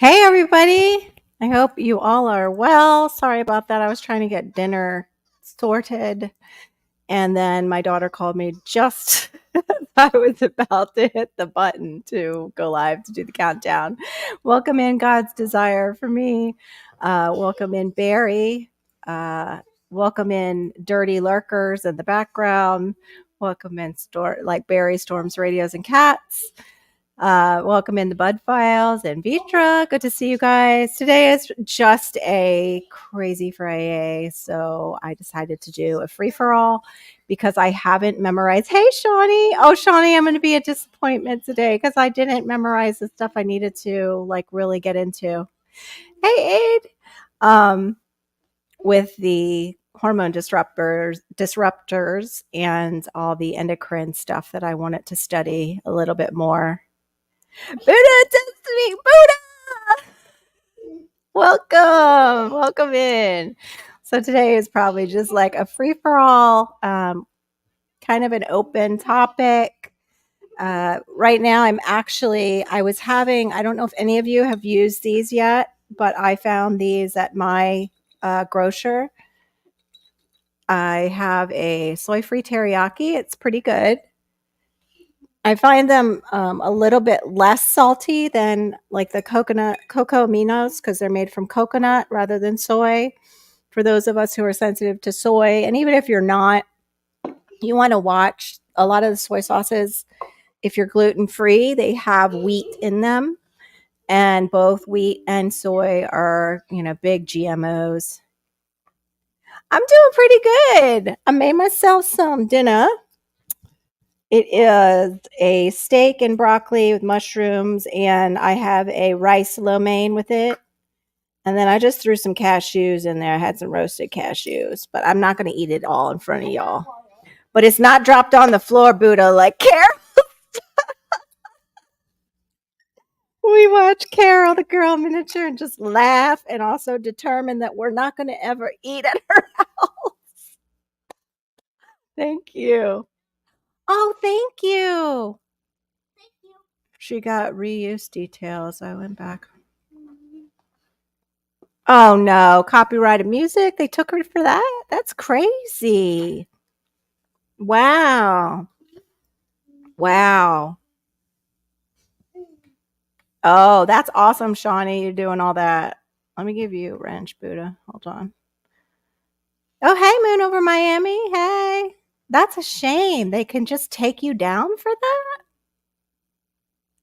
Hey, everybody. I hope you all are well. Sorry about that. I was trying to get dinner sorted, and then my daughter called me just as I was about to hit the button to go live to do the countdown. Welcome in God's Desire for me. Welcome in Barry. Uh, Welcome in Dirty Lurkers in the background. Welcome in like Barry Storms, Radios, and Cats. Welcome in the Bud Files and Vitra. Good to see you guys. Today is just a crazy Fri-Yay, so I decided to do a free for all because I haven't memorized. Hey, Shawnee. Oh, Shawnee, I'm going to be a disappointment today because I didn't memorize the stuff I needed to like really get into. Hey, Aid. Um, with the hormone disruptors and all the endocrine stuff that I wanted to study a little bit more. Buddha Destiny, Buddha! Welcome in. So today is probably just like a free for all, kind of an open topic. Right now, I was having, I don't know if any of you have used these yet, but I found these at my grocer. I have a soy free teriyaki. It's pretty good. I find them a little bit less salty than like the cocoa aminos because they're made from coconut rather than soy. For those of us who are sensitive to soy, and even if you're not, you want to watch a lot of the soy sauces. If you're gluten free, they have wheat in them, and both wheat and soy are big GMOs. I'm doing pretty good. I made myself some dinner. It is a steak and broccoli with mushrooms, and I have a rice lo mein with it. And then I just threw some cashews in there. I had some roasted cashews, but I'm not going to eat it all in front of y'all. But it's not dropped on the floor, Buddha. Like, Carol. We watch Carol, the girl miniature, and just laugh and also determine that we're not going to ever eat at her house. Thank you. Oh, thank you. She got reuse details. I went back. Oh no, copyrighted music? They took her for that? That's crazy. Wow. Wow. Oh, that's awesome, Shawnee. You're doing all that. Let me give you a wrench, Buddha. Hold on. Oh, hey, Moon over Miami. Hey. That's a shame. They can just take you down for that?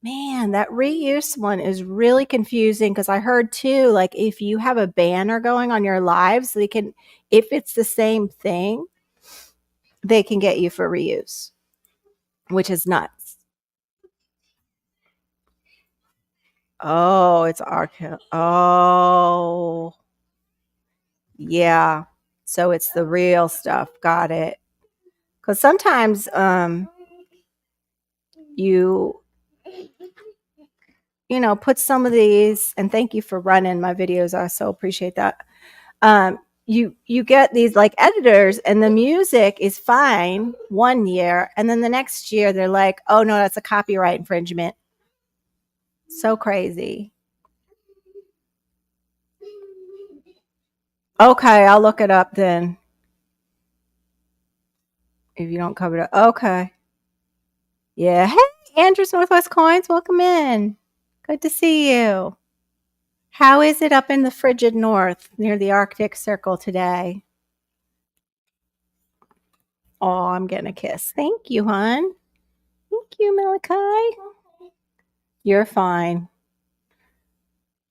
Man, that reuse one is really confusing because I heard too, like if you have a banner going on your lives, they can, if it's the same thing, they can get you for reuse, which is nuts. Oh, it's archive. Oh, yeah. So it's the real stuff. Got it. Because sometimes you put some of these, and thank you for running my videos. I so appreciate that. You get these like editors, and the music is fine one year, and then the next year they're like, oh no, that's a copyright infringement. So crazy. Okay, I'll look it up then. If you don't cover it up. Okay. Yeah. Hey, Andrews Northwest Coins, welcome in. Good to see you. How is it up in the frigid north near the Arctic Circle today? Oh, I'm getting a kiss. Thank you, hon. Thank you, Malachi. You're fine.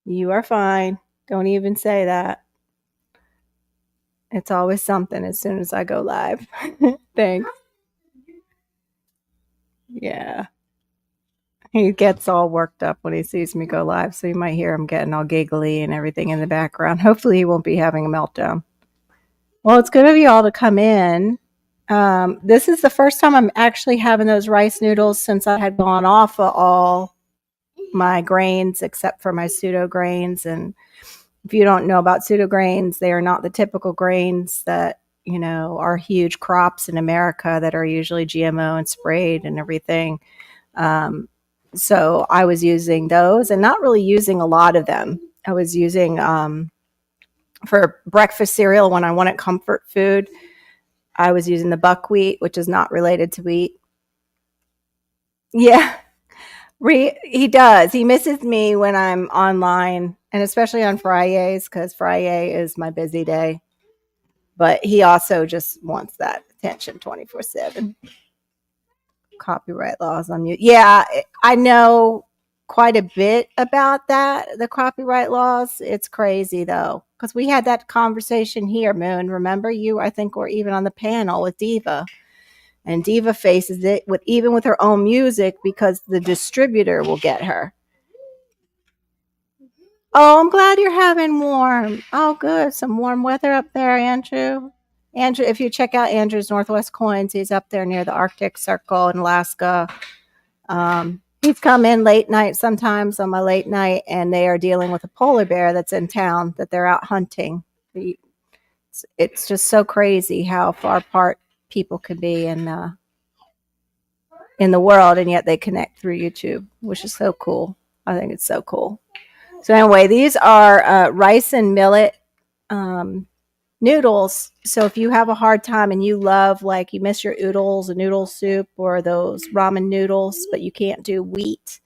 You are fine. Don't even say that. It's always something as soon as I go live. Thanks. Yeah. He gets all worked up when he sees me go live, so you might hear him getting all giggly and everything in the background. Hopefully, he won't be having a meltdown. Well, it's good of you all to come in. This is the first time I'm actually having those rice noodles since I had gone off of all my grains except for my pseudo grains. And if you don't know about pseudo grains, they are not the typical grains that are huge crops in America that are usually GMO and sprayed and everything. So I was using those and not really using a lot of them. I was using for breakfast cereal when I wanted comfort food. I was using the buckwheat, which is not related to wheat. Yeah, he does. He misses me when I'm online, and especially on Fri-Yays because Fri-Yay is my busy day. But he also just wants that attention 24/7. Copyright laws on mute. Yeah, I know quite a bit about that. The copyright laws. It's crazy though, because we had that conversation here, Moon. Remember you? I think we're even on the panel with Diva. And Diva faces it with even with her own music because the distributor will get her. Oh, I'm glad you're having warm. Oh, good. Some warm weather up there, Andrew. Andrew, if you check out Andrew's Northwest Coins, he's up there near the Arctic Circle in Alaska. He's come in late night sometimes on my late night, and they are dealing with a polar bear that's in town that they're out hunting. It's just so crazy how far apart people can be in the world, and yet they connect through YouTube, which is so cool. I think it's so cool. So anyway, these are rice and millet noodles. So if you have a hard time and you love, like, you miss your oodles, a noodle soup, or those ramen noodles, but you can't do wheat,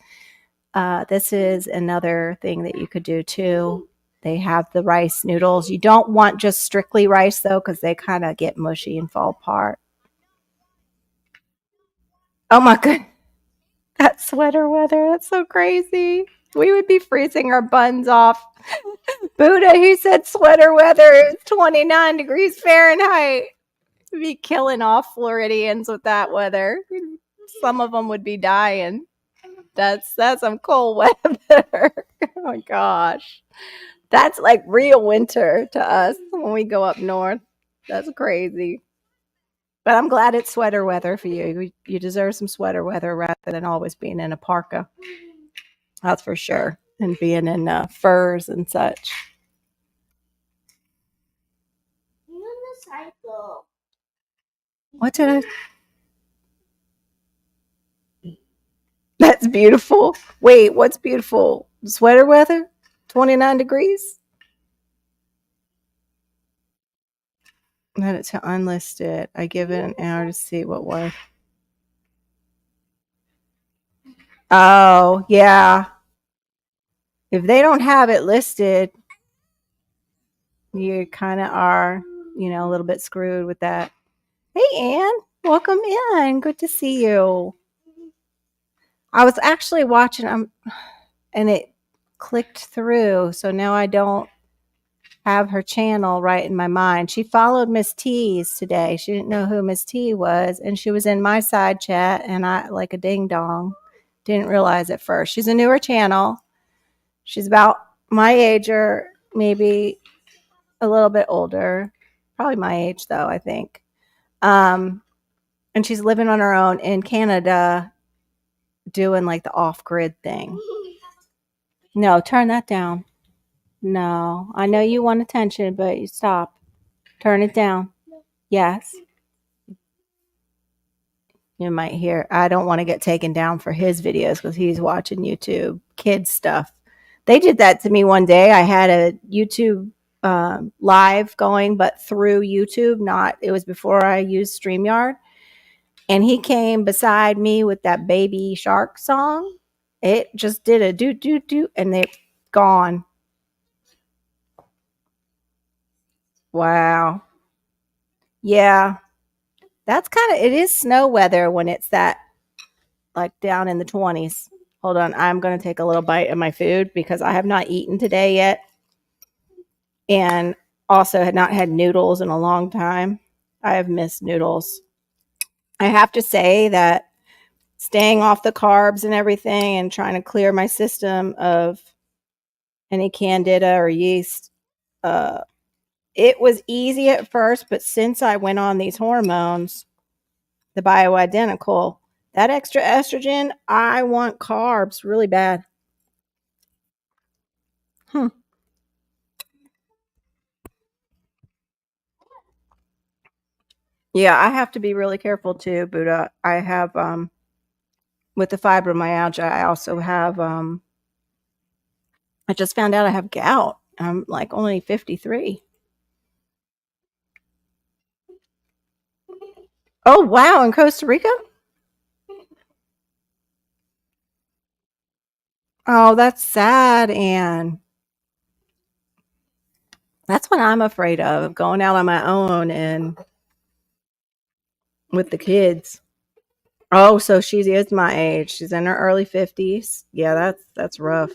this is another thing that you could do too. They have the rice noodles. You don't want just strictly rice though, because they kind of get mushy and fall apart. Oh my god, that sweater weather, that's so crazy. We would be freezing our buns off. Buddha, who said sweater weather is 29 degrees Fahrenheit. We'd be killing off Floridians with that weather. Some of them would be dying. That's some cold weather. Oh my gosh. That's like real winter to us when we go up north. That's crazy. But I'm glad it's sweater weather for you. You deserve some sweater weather rather than always being in a parka. That's for sure. And being in furs and such. What did I? That's beautiful. Wait, what's beautiful? Sweater weather? 29 degrees? Let it to unlisted. I give it an hour to see what was. Oh, yeah. If they don't have it listed, you kind of are, a little bit screwed with that. Hey, Ann, welcome in. Good to see you. I was actually watching and it clicked through, so now I don't have her channel right in my mind. She followed Miss T's today. She didn't know who Miss T was, and she was in my side chat, and I, like a ding dong, didn't realize at first. She's a newer channel. She's about my age or maybe a little bit older. Probably my age, though, I think. And she's living on her own in Canada doing like the off-grid thing. No, turn that down. No, I know you want attention, but you stop. Turn it down. Yes. You might hear, I don't want to get taken down for his videos because he's watching YouTube kid stuff. They did that to me one day. I had a YouTube live going, but through YouTube, it was before I used StreamYard. And he came beside me with that Baby Shark song. It just did a doot, doot, doot, and they gone. Wow. Yeah. That's it is snow weather when it's that, like, down in the 20s. Hold on. I'm going to take a little bite of my food because I have not eaten today yet. And also had not had noodles in a long time. I have missed noodles. I have to say that staying off the carbs and everything and trying to clear my system of any candida or yeast, it was easy at first, but since I went on these hormones, the bioidentical, that extra estrogen, I want carbs really bad. Yeah, I have to be really careful too, Buddha. I have with the fibromyalgia, I also have, I just found out I have gout. I'm like only 53. Oh, wow. In Costa Rica? Oh, that's sad, Anne. That's what I'm afraid of, going out on my own and with the kids. Oh, so she is my age. She's in her early 50s. Yeah, that's rough.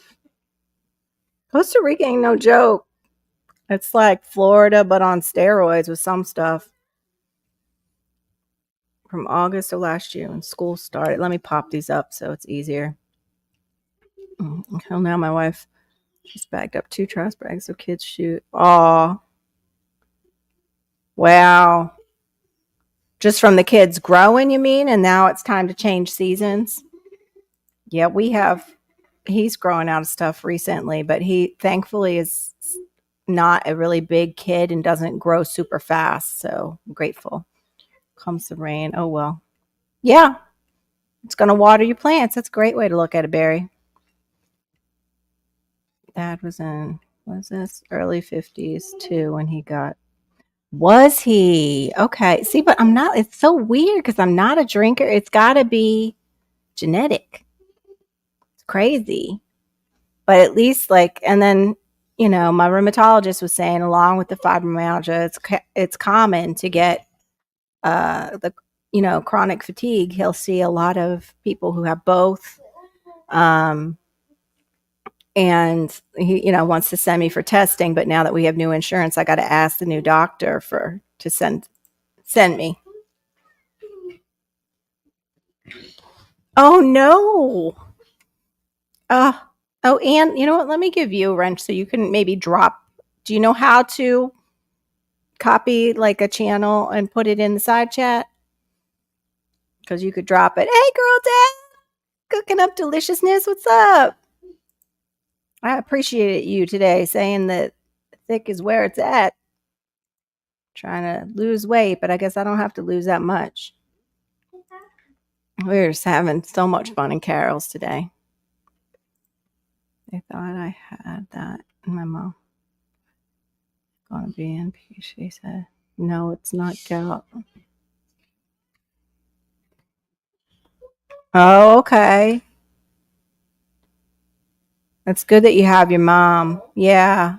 Costa Rica ain't no joke. It's like Florida, but on steroids with some stuff. From August of last year when school started. Let me pop these up so it's easier. Hell, now my wife, she's bagged up 2 trash bags of kids' shoot. Aw. Wow. Just from the kids growing, you mean? And now it's time to change seasons? Yeah, he's growing out of stuff recently, but he thankfully is not a really big kid and doesn't grow super fast. So I'm grateful. Comes the rain. Oh, well. Yeah, it's going to water your plants. That's a great way to look at it, Barry. Dad was this early 50s too when he got. Was he? Okay. See, but I'm not, it's so weird because I'm not a drinker. It's got to be genetic. It's crazy. But at least like, and then, my rheumatologist was saying along with the fibromyalgia, it's common to get the, chronic fatigue. He'll see a lot of people who have both. Um, and he wants to send me for testing, but now that we have new insurance, I got to ask the new doctor to send me. Oh no. uh oh, and you know what, let me give you a wrench so you can maybe drop. Do you know how to copy like a channel and put it in the side chat? Because you could drop it. Hey girl, dad, cooking up deliciousness, what's up? I appreciate you today saying that thick is where it's at. Trying to lose weight, but I guess I don't have to lose that much. We're just having so much fun in Carol's today. I thought I had that in my mouth. Gonna be in peace, she said. No, it's not gout. Oh, okay. It's good that you have your mom. Yeah.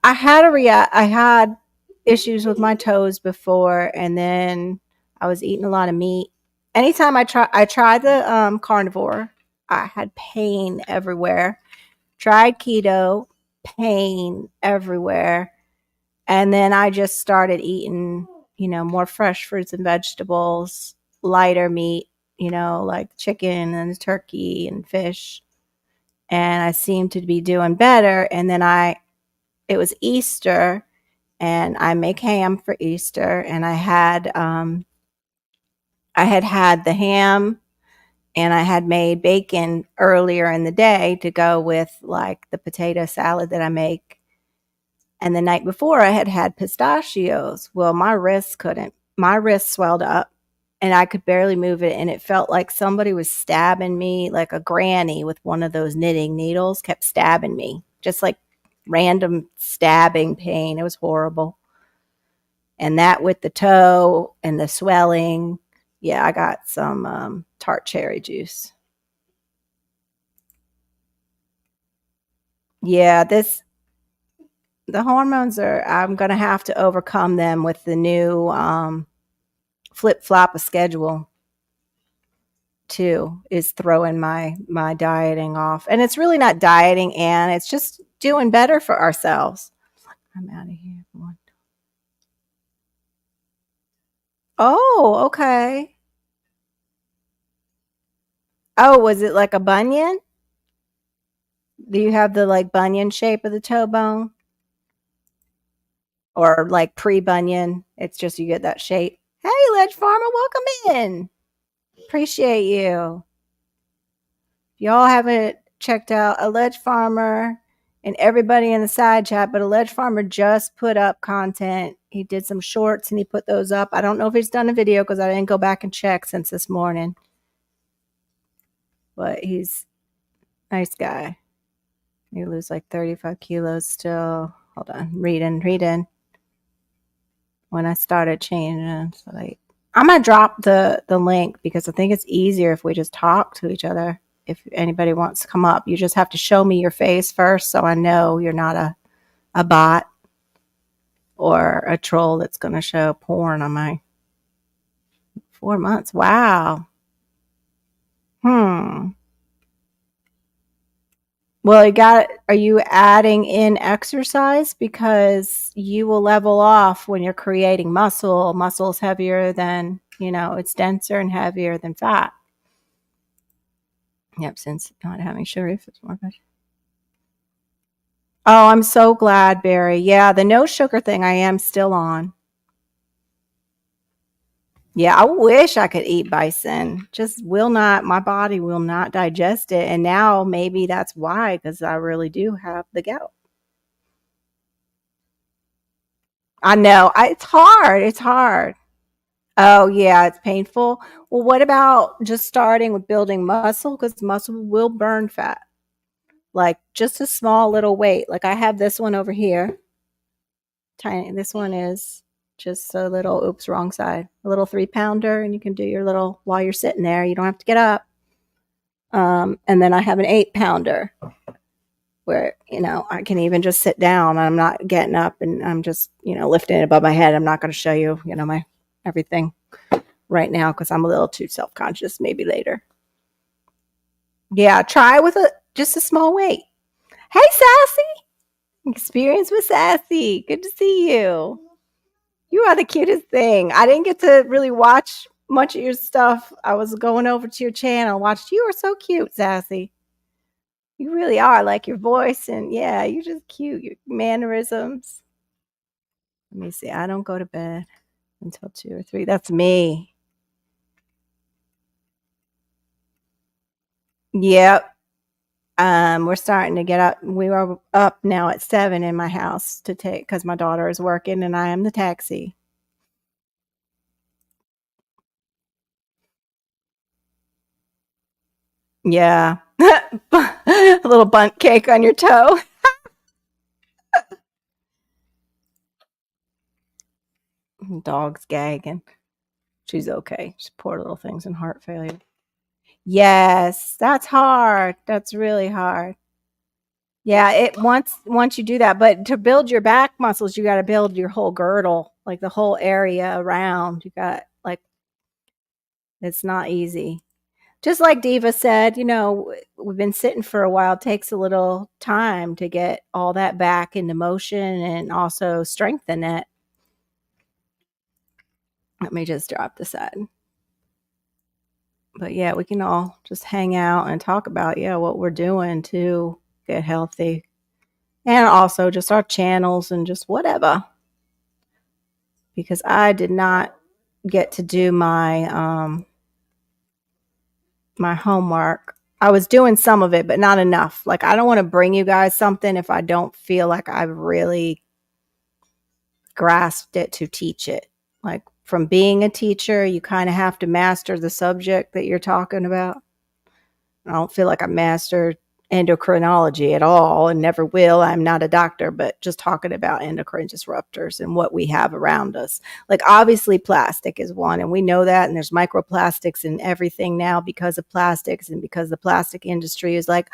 I had issues with my toes before, and then I was eating a lot of meat. Anytime I tried the carnivore, I had pain everywhere. Tried keto, pain everywhere. And then I just started eating, more fresh fruits and vegetables, lighter meat, like chicken and turkey and fish. And I seemed to be doing better. And then it was Easter, and I make ham for Easter, and I had the ham, and I had made bacon earlier in the day to go with like the potato salad that I make. And the night before I had pistachios. Well, my wrist swelled up and I could barely move it. And it felt like somebody was stabbing me, like a granny with one of those knitting needles kept stabbing me, just like random stabbing pain. It was horrible. And that with the toe and the swelling. Yeah, I got some tart cherry juice. Yeah, the hormones I'm going to have to overcome them with the new flip flop a schedule too, is throwing my dieting off. And it's really not dieting, and it's just doing better for ourselves. I'm out of here. Oh, okay. Oh, was it like a bunion? Do you have the like bunion shape of the toe bone? Or like pre-bunion? It's just you get that shape. Hey, Ledge Farmer, welcome in. Appreciate you. If y'all haven't checked out Alleged Farmer and everybody in the side chat, but Alleged Farmer just put up content. He did some shorts and he put those up. I don't know if he's done a video because I didn't go back and check since this morning. but he's a nice guy. He lose like 35 kilos still. Hold on, reading. When I started changing, so like I'm gonna drop the link because I think it's easier if we just talk to each other. If anybody wants to come up, you just have to show me your face first, so I know you're not a bot or a troll that's gonna show porn on my 4 months. Wow. Hmm. Well, are you adding in exercise? Because you will level off when you're creating muscle. Muscle's heavier than, it's denser and heavier than fat. Yep, since not having sugar, if it's more good. Oh, I'm so glad, Barry. Yeah, the no sugar thing I am still on. Yeah, I wish I could eat bison. Just will not, my body will not digest it. And now maybe that's why, because I really do have the gout. I know. It's hard. It's hard. Oh, yeah, it's painful. Well, what about just starting with building muscle? Because muscle will burn fat. Like just a small little weight. Like I have this one over here. Tiny. This one is just a little, oops, wrong side. A little 3-pounder, and you can do your little while you're sitting there. You don't have to get up. And then I have an 8-pounder where, I can even just sit down. I'm not getting up and I'm just, lifting it above my head. I'm not going to show you, my everything right now because I'm a little too self-conscious. Maybe later. Yeah, try with just a small weight. Hey, Sassy. Experience with Sassy. Good to see you. You are the cutest thing. I didn't get to really watch much of your stuff. I was going over to your channel, watched. You are so cute, Sassy. You really are. Like your voice and yeah, you're just cute. Your mannerisms. Let me see. I don't go to bed until 2 or 3. That's me. Yep. We're starting to get up. We are up now at 7 in my house to take because my daughter is working and I am the taxi. Yeah. A little bunt cake on your toe. Dog's gagging. She's okay. She's poor little things in heart failure. Yes, that's hard. That's really hard. Yeah, it once you do that, but to build your back muscles, you got to build your whole girdle, like the whole area around. You got like it's not easy. Just like Diva said, we've been sitting for a while. It takes a little time to get all that back into motion and also strengthen it. Let me just drop this side. But yeah, we can all just hang out and talk about, what we're doing to get healthy. And also just our channels and just whatever. Because I did not get to do my my homework. I was doing some of it, but not enough. Like I don't want to bring you guys something if I don't feel like I've really grasped it to teach it. Like from being a teacher, you kind of have to master the subject that you're talking about. I don't feel like I mastered endocrinology at all and never will. I'm not a doctor, but just talking about endocrine disruptors and what we have around us. Like obviously plastic is one, and we know that, and there's microplastics in everything now because of plastics and because the plastic industry is like,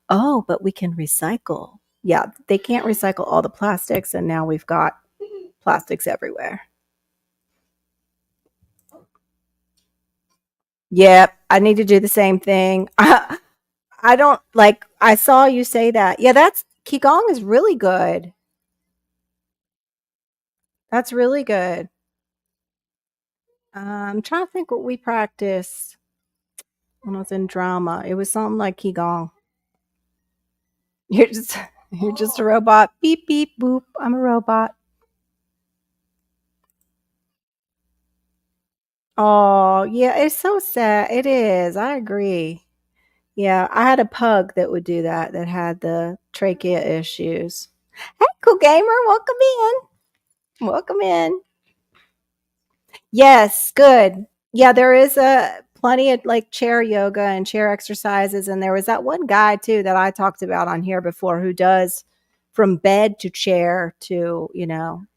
oh, but we can recycle. Yeah, they can't recycle all the plastics, and now we've got plastics everywhere. Yep, I need to do the same thing. I don't like I saw you say that. Yeah, that's Qigong is really good. That's really good. I'm trying to think what we practiced when I was in drama. It was something like Qigong. You're just you're just a robot. Beep beep boop. I'm a robot. Oh, yeah, it's so sad. It is. I agree. Yeah, I had a pug that would do that that had the trachea issues. Hey, cool gamer, welcome in. Welcome in. Yes, good. Yeah, there is a plenty of like chair yoga and chair exercises. And there was that one guy too that I talked about on here before who does from bed to chair to,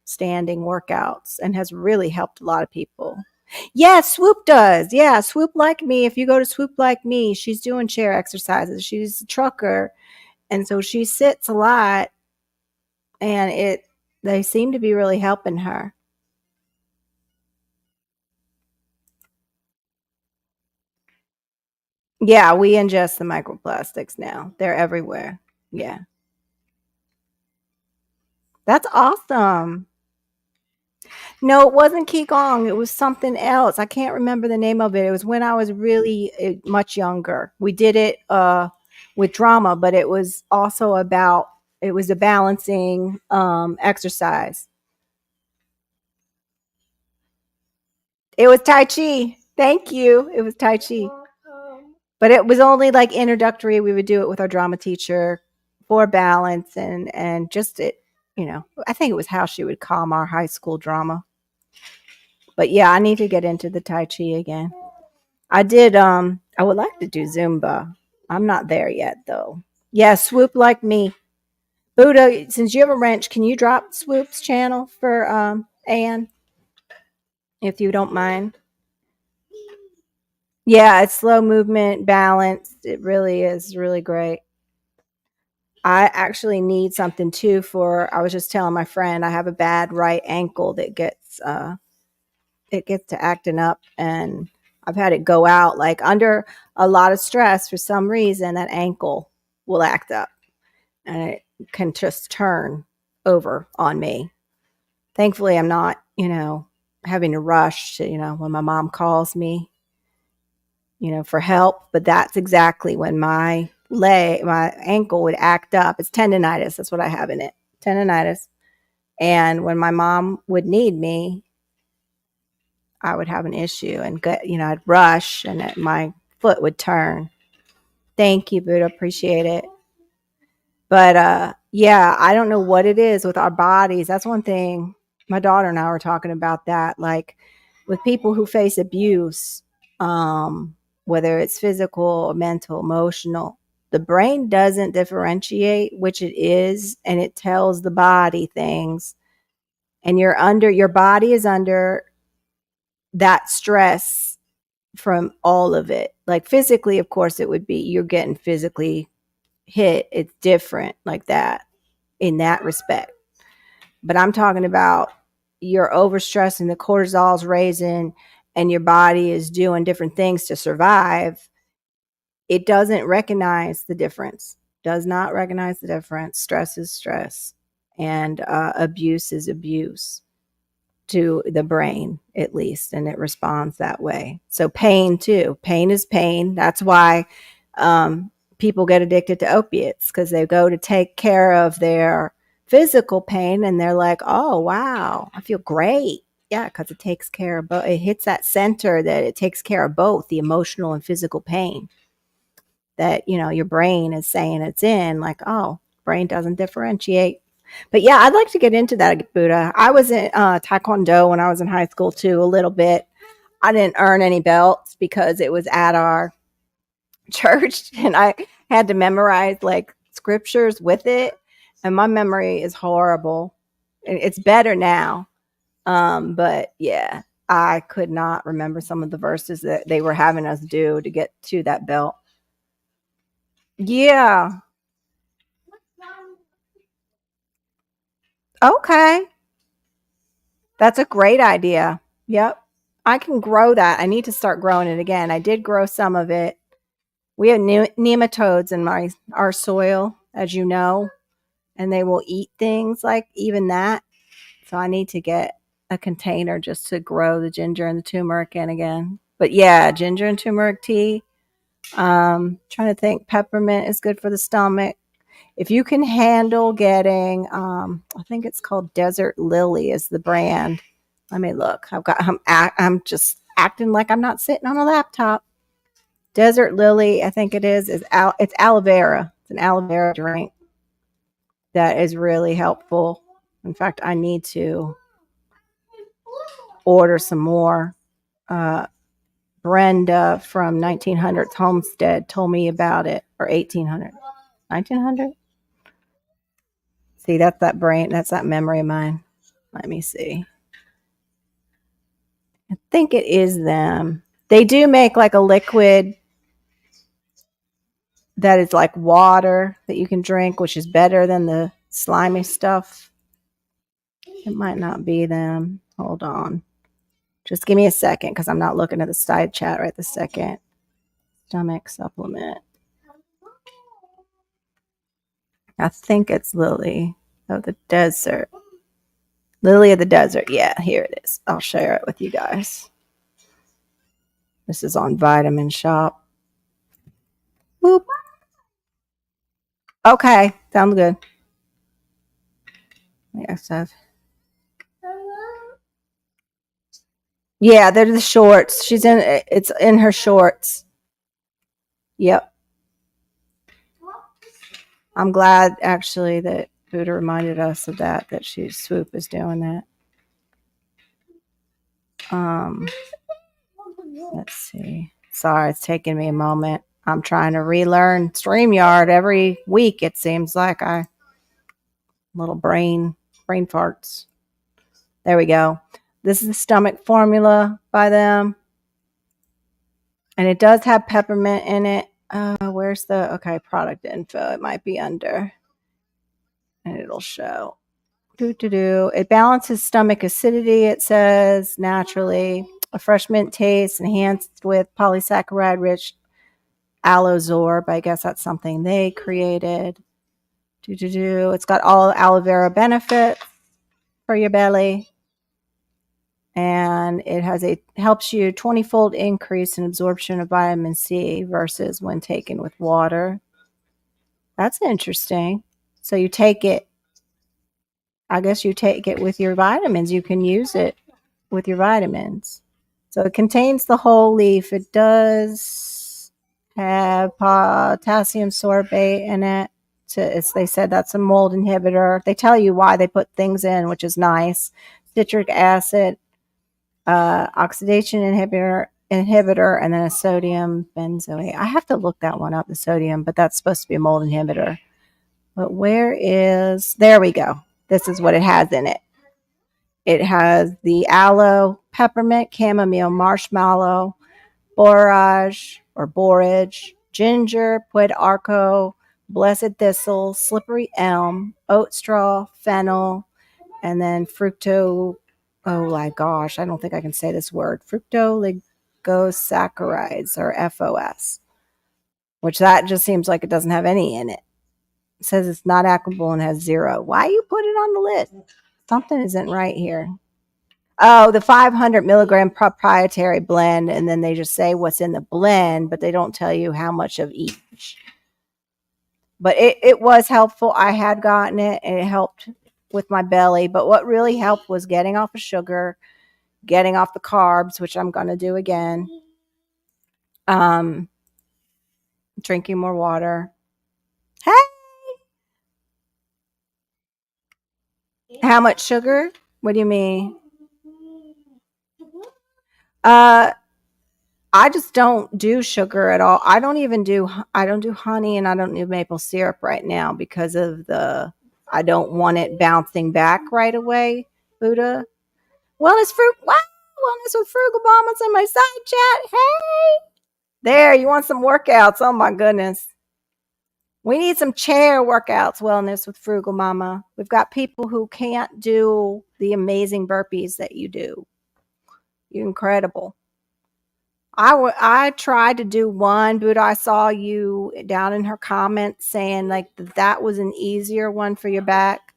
standing workouts and has really helped a lot of people. Yeah, Swoop does. Yeah, Swoop Like Me. If you go to Swoop Like Me, she's doing chair exercises. She's a trucker. And so she sits a lot and they seem to be really helping her. Yeah, we ingest the microplastics now. They're everywhere. Yeah. That's awesome. No, it wasn't Qigong. It was something else. I can't remember the name of it. It was when I was really much younger. We did it with drama, but it was also it was a balancing exercise. It was Tai Chi. Thank you. It was Tai Chi. But it was only like introductory. We would do it with our drama teacher for balance and just I think it was how she would calm our high school drama. But yeah, I need to get into the Tai Chi again. I would like to do Zumba. I'm not there yet though. Yeah, Swoop Like Me. Buddha, since you have a wrench, can you drop Swoop's channel for Anne, if you don't mind? Yeah, it's slow movement, balanced. It really is really great. I actually need something too I was just telling my friend I have a bad right ankle that gets to acting up, and I've had it go out like under a lot of stress for some reason. That ankle will act up and it can just turn over on me. Thankfully, I'm not, having to rush to, when my mom calls me, for help. But that's exactly when my ankle would act up. It's tendonitis. That's what I have in it. Tendonitis. And when my mom would need me, I would have an issue and I'd rush and my foot would turn. Thank you, Buddha. Appreciate it. But yeah, I don't know what it is with our bodies. That's one thing. My daughter and I were talking about that. Like with people who face abuse, whether it's physical or mental, emotional, the brain doesn't differentiate which it is, and it tells the body things. And your body is under that stress from all of it. Like physically, of course, it would be you're getting physically hit. It's different like that in that respect. But I'm talking about you're overstressing, the cortisol's raising, and your body is doing different things to survive. It doesn't recognize the difference. Does not recognize the difference. Stress is stress, and abuse is abuse to the brain, at least, and it responds that way. So pain too. Pain is pain. That's why people get addicted to opiates, because they go to take care of their physical pain and they're like, oh wow, I feel great. Yeah, because it takes care of both. It hits that center that it takes care of both the emotional and physical pain that your brain is saying it's in. Like, oh, brain doesn't differentiate. But yeah, I'd like to get into that, Buddha. I was in Taekwondo when I was in high school too, a little bit. I didn't earn any belts because it was at our church and I had to memorize like scriptures with it. And my memory is horrible. It's better now. But yeah, I could not remember some of the verses that they were having us do to get to that belt. Yeah. Okay. That's a great idea. Yep. I can grow that. I need to start growing it again. I did grow some of it. We have nematodes in our soil, as you know, and they will eat things like even that. So I need to get a container just to grow the ginger and the turmeric in again. But yeah, ginger and turmeric tea. Trying to think, peppermint is good for the stomach. If you can handle getting, I think it's called Desert Lily is the brand. Let me look. I'm just acting like I'm not sitting on a laptop. Desert Lily, I think it's aloe vera. It's an aloe vera drink that is really helpful. In fact, I need to order some more. Uh, Brenda from 1900s Homestead told me about it, or 1800, 1900. See, that's that brain. That's that memory of mine. Let me see. I think it is them. They do make like a liquid that is like water that you can drink, which is better than the slimy stuff. It might not be them. Hold on. Just give me a second because I'm not looking at the side chat right this second. Stomach supplement. I think it's Lily of the Desert. Lily of the Desert. Yeah, here it is. I'll share it with you guys. This is on Vitamin Shop. Boop. Okay, sounds good. Yes, yeah, they're the shorts. It's in her shorts. Yep. I'm glad actually that Buddha reminded us of that Swoop is doing that. Let's see. Sorry, it's taking me a moment. I'm trying to relearn StreamYard every week. It seems like little brain farts. There we go. This is the stomach formula by them. And it does have peppermint in it. Where's the product info? It might be under. And it'll show. It balances stomach acidity, it says, naturally. A fresh mint taste enhanced with polysaccharide rich Alozorb. I guess that's something they created. It's got all aloe vera benefits for your belly. And it helps you 20-fold increase in absorption of vitamin C versus when taken with water. That's interesting. So you take it, I guess you take it with your vitamins. You can use it with your vitamins. So it contains the whole leaf. It does have potassium sorbate in it. They said that's a mold inhibitor. They tell you why they put things in, which is nice. Citric acid, oxidation inhibitor, and then a sodium benzoate. I have to look that one up, the sodium, but that's supposed to be a mold inhibitor. But there we go. This is what it has in it. It has the aloe, peppermint, chamomile, marshmallow, borage, ginger, pued arco, blessed thistle, slippery elm, oat straw, fennel, and then fructo. Oh my gosh, I don't think I can say this word. Fructooligosaccharides, or FOS, which that just seems like it doesn't have any in it. It says it's not actionable and has 0. Why you put it on the list? Something isn't right here. Oh, the 500 milligram proprietary blend, and then they just say what's in the blend, but they don't tell you how much of each. But it was helpful. I had gotten it, and it helped with my belly. But what really helped was getting off of sugar, getting off the carbs, which I'm going to do again. Drinking more water. Hey! How much sugar? What do you mean? I just don't do sugar at all. I don't do honey, and I don't do maple syrup right now because of I don't want it bouncing back right away. Buddha. Wellness with Frugal Mama's in my side chat. Hey! There, you want some workouts? Oh my goodness. We need some chair workouts, Wellness with Frugal Mama. We've got people who can't do the amazing burpees that you do. You're incredible. I tried to do one, but I saw you down in her comments saying like that was an easier one for your back.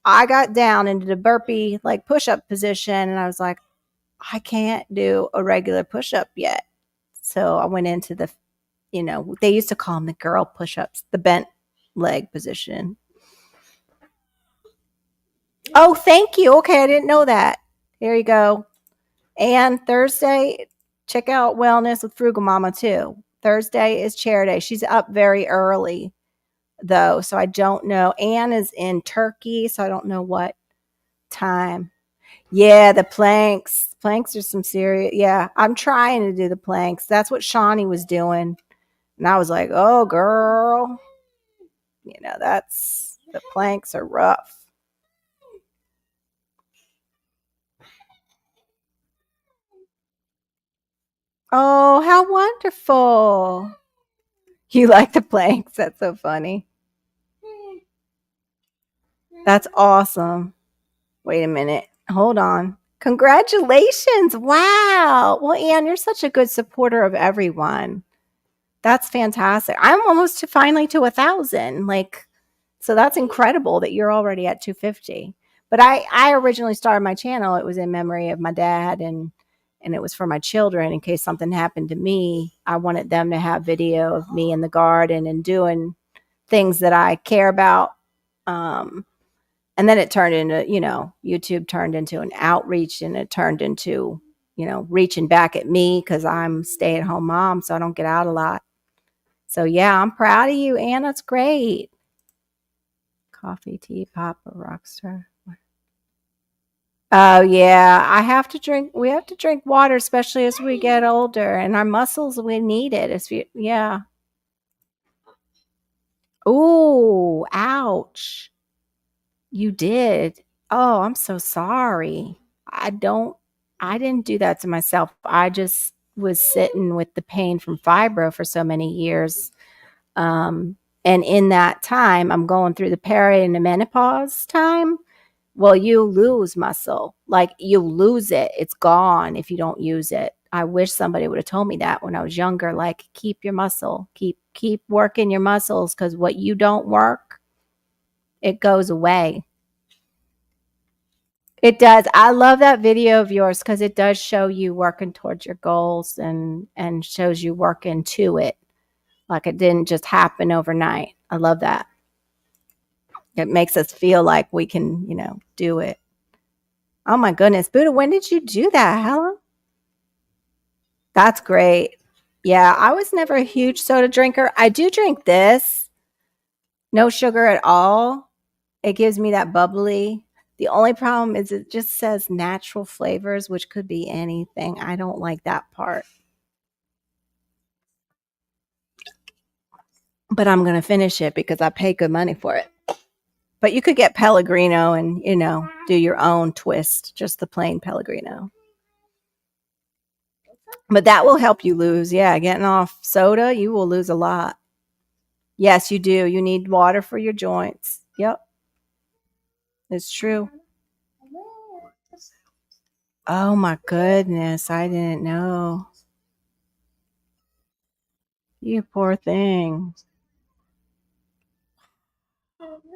I got down into the burpee, like push-up position, and I was like, I can't do a regular push-up yet. So I went into they used to call them the girl push-ups, the bent leg position. Oh, thank you. Okay, I didn't know that. There you go. And Thursday, check out Wellness with Frugal Mama too. Thursday is chair day. She's up very early though, so I don't know. Anne is in Turkey, so I don't know what time. Yeah, the planks. Planks are some serious. Yeah, I'm trying to do the planks. That's what Shawnee was doing. And I was like, oh, girl, that's the planks are rough. Oh, how wonderful. You like the planks. That's so funny. That's awesome. Wait a minute. Hold on. Congratulations. Wow. Well, Anne, you're such a good supporter of everyone. That's fantastic. I'm almost to finally to 1,000. So that's incredible that you're already at 250. But I originally started my channel. It was in memory of my dad, and it was for my children in case something happened to me. I wanted them to have video of me in the garden and doing things that I care about. And then it turned into, YouTube turned into an outreach, and it turned into, reaching back at me because I'm stay-at-home mom, so I don't get out a lot. So yeah, I'm proud of you, Anne. That's great. Coffee, tea, pop, or rock star. Oh yeah, I have to drink. We have to drink water, especially as we get older, and our muscles, we need it. Yeah. Ooh, ouch. You did. Oh, I'm so sorry. I don't. I didn't do that to myself. I just was sitting with the pain from fibro for so many years. And in that time, I'm going through the peri and the menopause time. Well, you lose muscle. Like you lose it. It's gone if you don't use it. I wish somebody would have told me that when I was younger. Like, keep your muscle. Keep working your muscles, because what you don't work, it goes away. It does. I love that video of yours because it does show you working towards your goals, and shows you working to it. Like it didn't just happen overnight. I love that. It makes us feel like we can, do it. Oh my goodness. Buddha, when did you do that, Helen? That's great. Yeah, I was never a huge soda drinker. I do drink this. No sugar at all. It gives me that bubbly. The only problem is it just says natural flavors, which could be anything. I don't like that part. But I'm going to finish it because I pay good money for it. But you could get Pellegrino and, do your own twist, just the plain Pellegrino. But that will help you lose. Yeah, getting off soda, you will lose a lot. Yes, you do. You need water for your joints. Yep, it's true. Oh my goodness, I didn't know. You poor thing.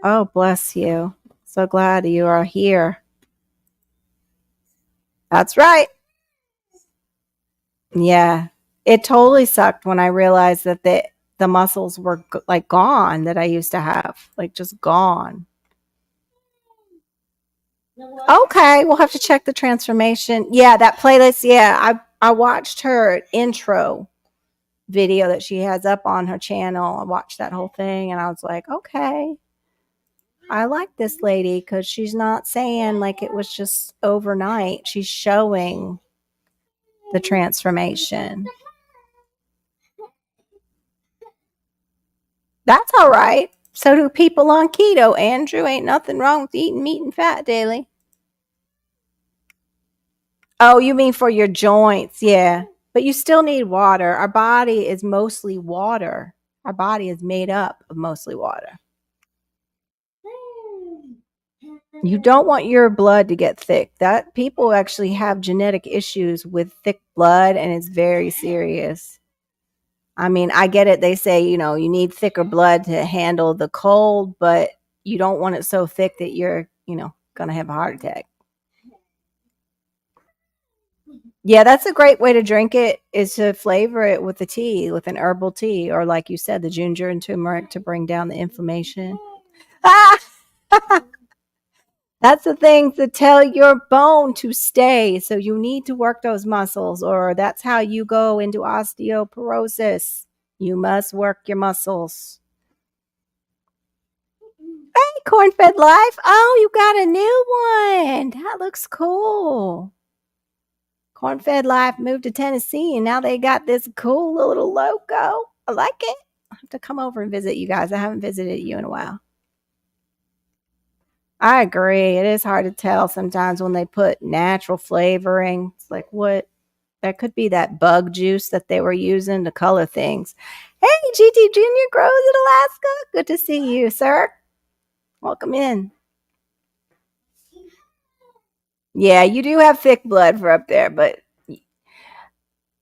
Oh, bless you. So glad you are here. That's right. Yeah. It totally sucked when I realized that the muscles were like gone that I used to have, like just gone. Okay, we'll have to check the transformation. Yeah, that playlist. Yeah, I watched her intro video that she has up on her channel. I watched that whole thing, and I was like, okay, I like this lady because she's not saying like it was just overnight. She's showing the transformation. That's all right. So do people on keto, Andrew. Ain't nothing wrong with eating meat and fat daily. Oh, you mean for your joints? Yeah. But you still need water. Our body is mostly water. Our body is made up of mostly water. You don't want your blood to get thick. That people actually have genetic issues with thick blood, and it's very serious. I mean, I get it. They say, you need thicker blood to handle the cold, but you don't want it so thick that you're, going to have a heart attack. Yeah, that's a great way to drink it, is to flavor it with the tea, with an herbal tea, or like you said, the ginger and turmeric to bring down the inflammation. Ah! That's the thing to tell your bone to stay. So you need to work those muscles, or that's how you go into osteoporosis. You must work your muscles. Hey, Cornfed Life. Oh, you got a new one. That looks cool. Corn-fed life moved to Tennessee, and now they got this cool little logo. I like it. I'll have to come over and visit you guys. I haven't visited you in a while. I agree. It is hard to tell sometimes when they put natural flavoring. It's like, what? That could be that bug juice that they were using to color things. Hey, GT Jr. grows in Alaska. Good to see you, sir. Welcome in. Yeah, you do have thick blood for up there, but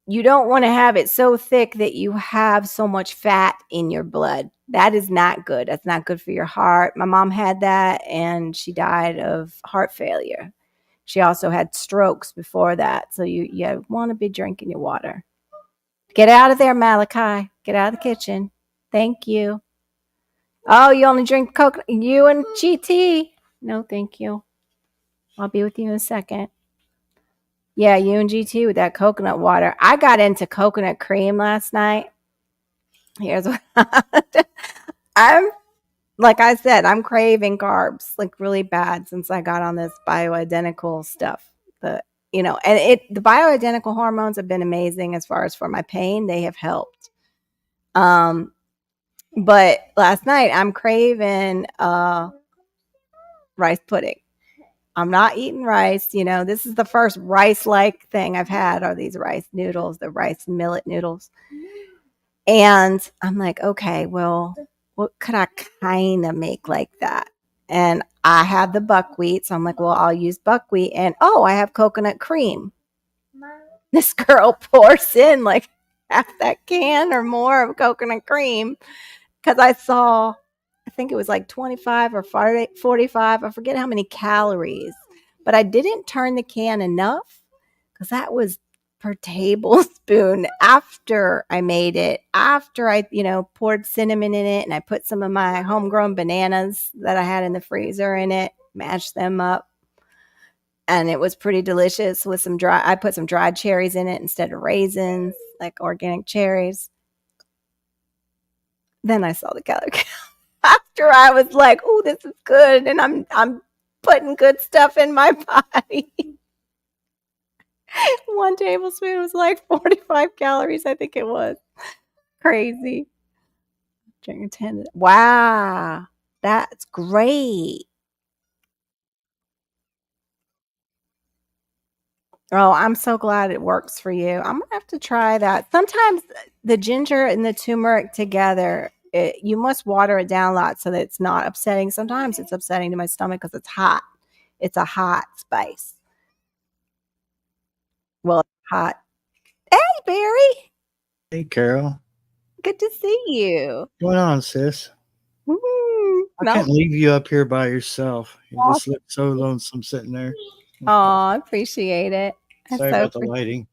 you don't want to have it so thick that you have so much fat in your blood. That is not good. That's not good for your heart. My mom had that and she died of heart failure. She also had strokes before that. So you want to be drinking your water. Get out of there, Malachi. Get out of the kitchen. Thank you. Oh, you only drink coconut. You and GT. No, thank you. I'll be with you in a second. Yeah, you and GT with that coconut water. I got into coconut cream last night. Here's what I'm like I said, I'm craving carbs like really bad since I got on this bioidentical stuff. The bioidentical hormones have been amazing as far as for my pain. They have helped. But last night I'm craving rice pudding. I'm not eating rice. This is the first rice-like thing I've had are these rice noodles, the rice millet noodles. And I'm like, okay, well, what could I kind of make like that? And I have the buckwheat. So I'm like, well, I'll use buckwheat. And I have coconut cream. This girl pours in like half that can or more of coconut cream because I think it was like 25 or 45. I forget how many calories, but I didn't turn the can enough because that was per tablespoon after I made it, after I, poured cinnamon in it and I put some of my homegrown bananas that I had in the freezer in it, mashed them up. And it was pretty delicious with I put some dried cherries in it instead of raisins, like organic cherries. Then I saw the calorie count. After I was like, "Oh, this is good," and I'm putting good stuff in my body. 1 tablespoon was like 45 calories, I think it was. Crazy. Drinking 10. Wow, that's great. Oh, I'm so glad it works for you. I'm gonna have to try that. Sometimes the ginger and the turmeric together, you must water it down a lot so that it's not upsetting. Sometimes it's upsetting to my stomach because it's hot. It's a hot spice. Well, it's hot. Hey, Barry. Hey, Carol. Good to see you. What's going on, sis? I No. can't leave you up here by yourself. You Aw. just look so lonesome sitting there. Oh, I appreciate it. Sorry about the lighting.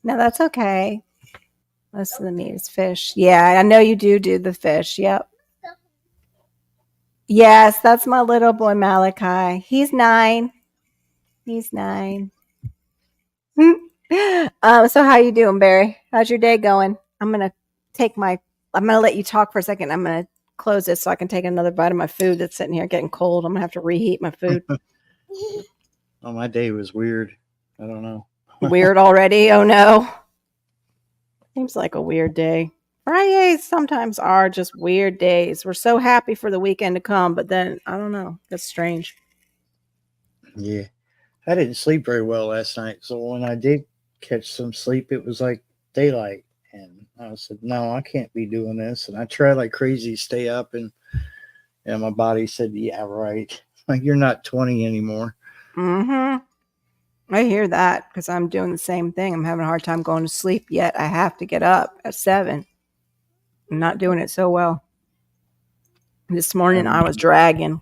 No, that's okay. Most of the meat is fish. Yeah, I know you do the fish. Yep. Yes, that's my little boy Malachi. He's 9. He's 9. So how you doing, Barry? How's your day going? I'm gonna let you talk for a second. I'm gonna close this so I can take another bite of my food that's sitting here getting cold. I'm gonna have to reheat my food. Oh, my day was weird. I don't know. Weird already? Oh no. Seems like a weird day. Fri-Yays sometimes are just weird days. We're so happy for the weekend to come, but then I don't know. That's strange. Yeah. I didn't sleep very well last night. So when I did catch some sleep, it was like daylight. And I said, no, I can't be doing this. And I tried like crazy to stay up. And my body said, yeah, right. Like, you're not 20 anymore. Mm-hmm. I hear that because I'm doing the same thing. I'm having a hard time going to sleep, yet I have to get up at 7. I'm not doing it so well. This morning I was dragging.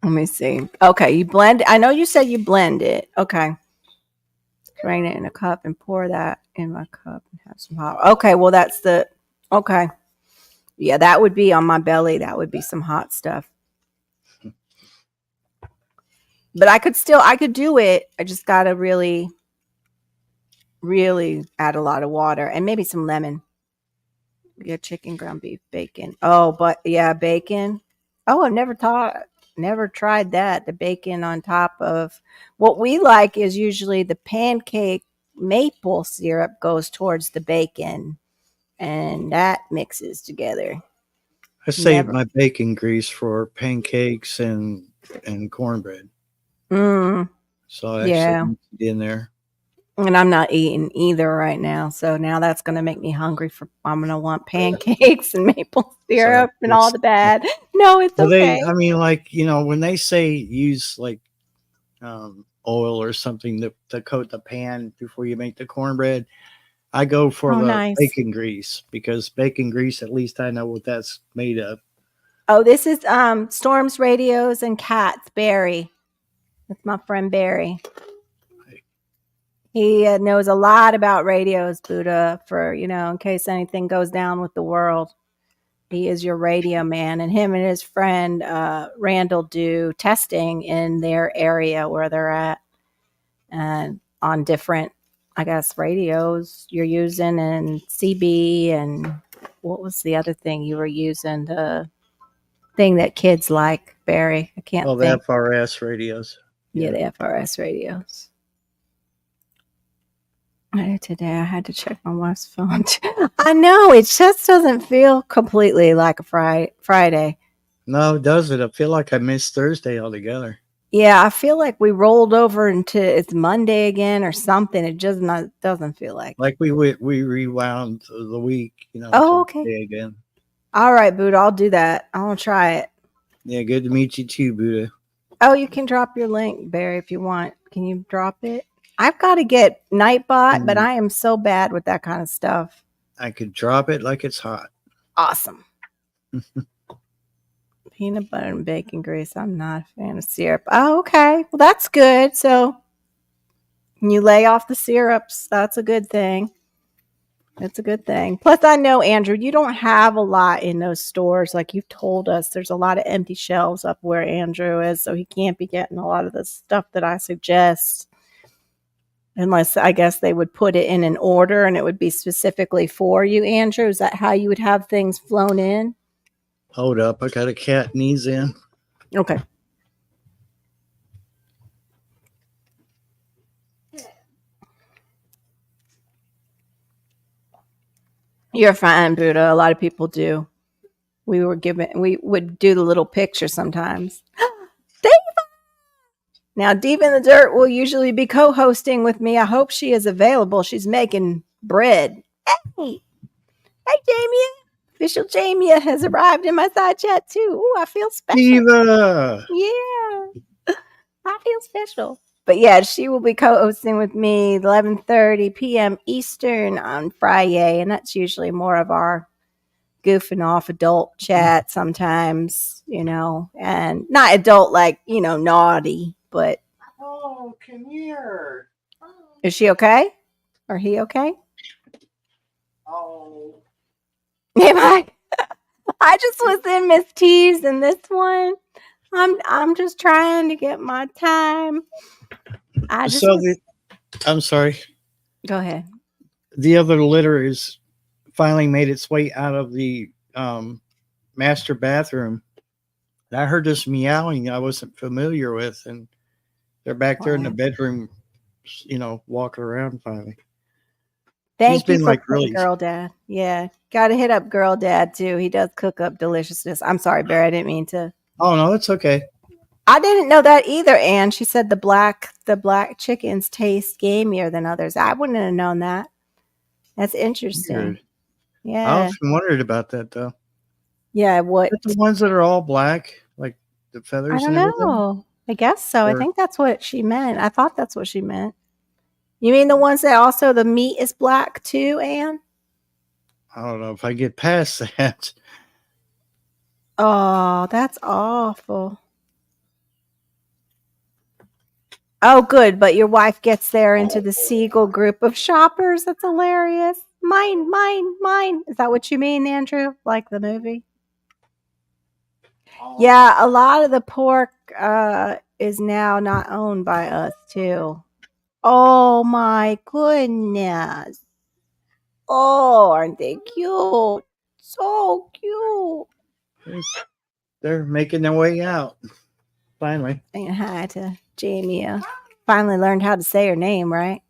Let me see. Okay, you blend. I know you said you blend it. Okay. Drain it in a cup and pour that in my cup and have some hot. Okay, well okay. Yeah, that would be on my belly. That would be some hot stuff. But I could do it. I just gotta really, really add a lot of water and maybe some lemon. Yeah, chicken, ground beef, bacon. Oh, but yeah, bacon. Oh, I've never tried that. The bacon on top of what we like is usually the pancake maple syrup goes towards the bacon and that mixes together. I save Never. my bacon grease for pancakes and cornbread, Mm, so I actually yeah. mix it in there. And I'm not eating either right now. So now that's going to make me hungry for, I'm going to want pancakes and maple Sorry, syrup and all it's the bad. No, it's well, okay. I mean, like when they say use like oil or something to coat the pan before you make the cornbread, I go for Oh, the nice. bacon grease because bacon grease, at least I know what that's made of. Oh, this is Storms Radios and Cats, Barry. That's my friend Barry. He knows a lot about radios, Buddha, for, in case anything goes down with the world. He is your radio man. And him and his friend Randall do testing in their area where they're at and on different, I guess, radios you're using and CB. And what was the other thing you were using? The thing that kids like, Barry. I can't Oh, the think. FRS radios. Yeah, the FRS radios. Today I had to check my wife's phone. I know it just doesn't feel completely like a Friday. No, does it? I feel like I missed Thursday altogether. Yeah, I feel like we rolled over into it's Monday again or something. It just not doesn't feel like it. Like we rewound the week, to Oh, okay. Monday again. All right, Buddha, I'll do that. I'll try it. Yeah, good to meet you too, Buddha. Oh, you can drop your link, Barry, if you want. Can you drop it? I've got to get Nightbot, but And I am so bad with that kind of stuff. I could drop it like it's hot. Awesome. Peanut butter and bacon grease. I'm not a fan of syrup. Oh, okay. Well, that's good. So you lay off the syrups. That's a good thing. That's a good thing. Plus, I know, Andrew, you don't have a lot in those stores. Like you've told us, there's a lot of empty shelves up where Andrew is. So he can't be getting a lot of the stuff that I suggest. Unless I guess they would put it in an order and it would be specifically for you, Andrew. Is that how you would have things flown in? Hold up, I got a cat knees in. Okay. You're fine, Buddha. A lot of people do. We would do the little picture sometimes. Diva! Now, Diva in the Dirt will usually be co-hosting with me. I hope she is available. She's making bread. Hey, hey, Jamie. Official Jamie has arrived in my side chat too. Ooh, I feel special. Diva! Yeah, I feel special. But yeah, she will be co-hosting with me 11:30 p.m. Eastern on Fri-Yay, and that's usually more of our goofing off adult chat sometimes, and not adult like, naughty, but Oh, come here. is she okay? Or he okay? Oh. Am I just was in Miss T's in this one. I'm just trying to get my time. I'm sorry. Go ahead. The other litter is finally made its way out of the master bathroom. And I heard this meowing I wasn't familiar with, and they're back there in the bedroom, walking around finally. He's Thank you been for like putting really. Girl Dad. Yeah. Got to hit up Girl Dad too. He does cook up deliciousness. I'm sorry, Barry. I didn't mean to. Oh no, it's okay. I didn't know that either, Anne. She said the black chickens taste gamier than others. I wouldn't have known that. That's interesting. Weird. Yeah. I often wondered about that though. Yeah, what? But the ones that are all black, like the I feathers don't and everything. know. I guess so. I Or, think that's what she meant. I thought that's what she meant. You mean the ones that also the meat is black too, Anne? I don't know if I get past that. Oh, that's awful. Oh, good. But your wife gets there into the Siegel group of shoppers. That's hilarious. Mine, mine, mine. Is that what you mean, Andrew? Like the movie? Yeah, a lot of the pork is now not owned by us, too. Oh, my goodness. Oh, aren't they cute? So cute. they're making their way out. Finally. Saying hi to Jamie. Finally learned how to say her name, right?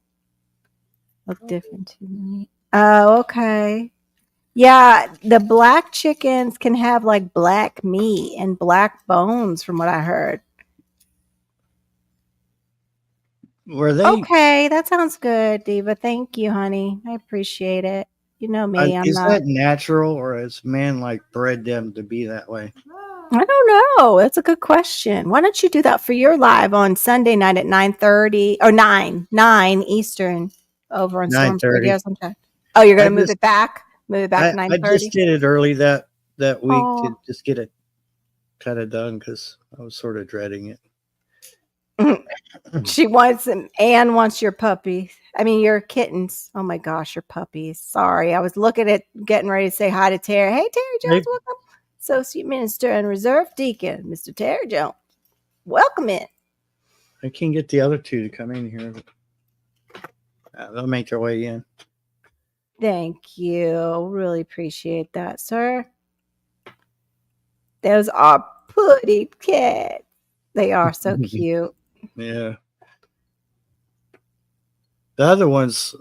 Look different to me. Oh, okay. Yeah, the black chickens can have like black meat and black bones, from what I heard. Were they? Okay, that sounds good, Diva. Thank you, honey. I appreciate it. You know me, I'm Is not. that natural, or has man like bred them to be that way? I don't know. That's a good question. Why don't you do that for your live on Sunday night at 9:30 or 9 Eastern over on Storms Radio 9:30. sometime? Oh, you're I gonna move just it back? Move it back to I just 9:30? did it early that week Oh. to just get it kind of done because I was sort of dreading it. She wants them. Anne wants your puppies. I mean, your kittens. Oh my gosh, your puppies. Sorry. I was looking at getting ready to say hi to Terry. Hey, Terry Jones, Hey, welcome. Associate Minister and Reserve Deacon, Mr. Terry Jones. Welcome in. I can't get the other two to come in here. But, they'll make their way in. Thank you. Really appreciate that, sir. Those are pretty cats. They are so cute. Yeah. The other ones,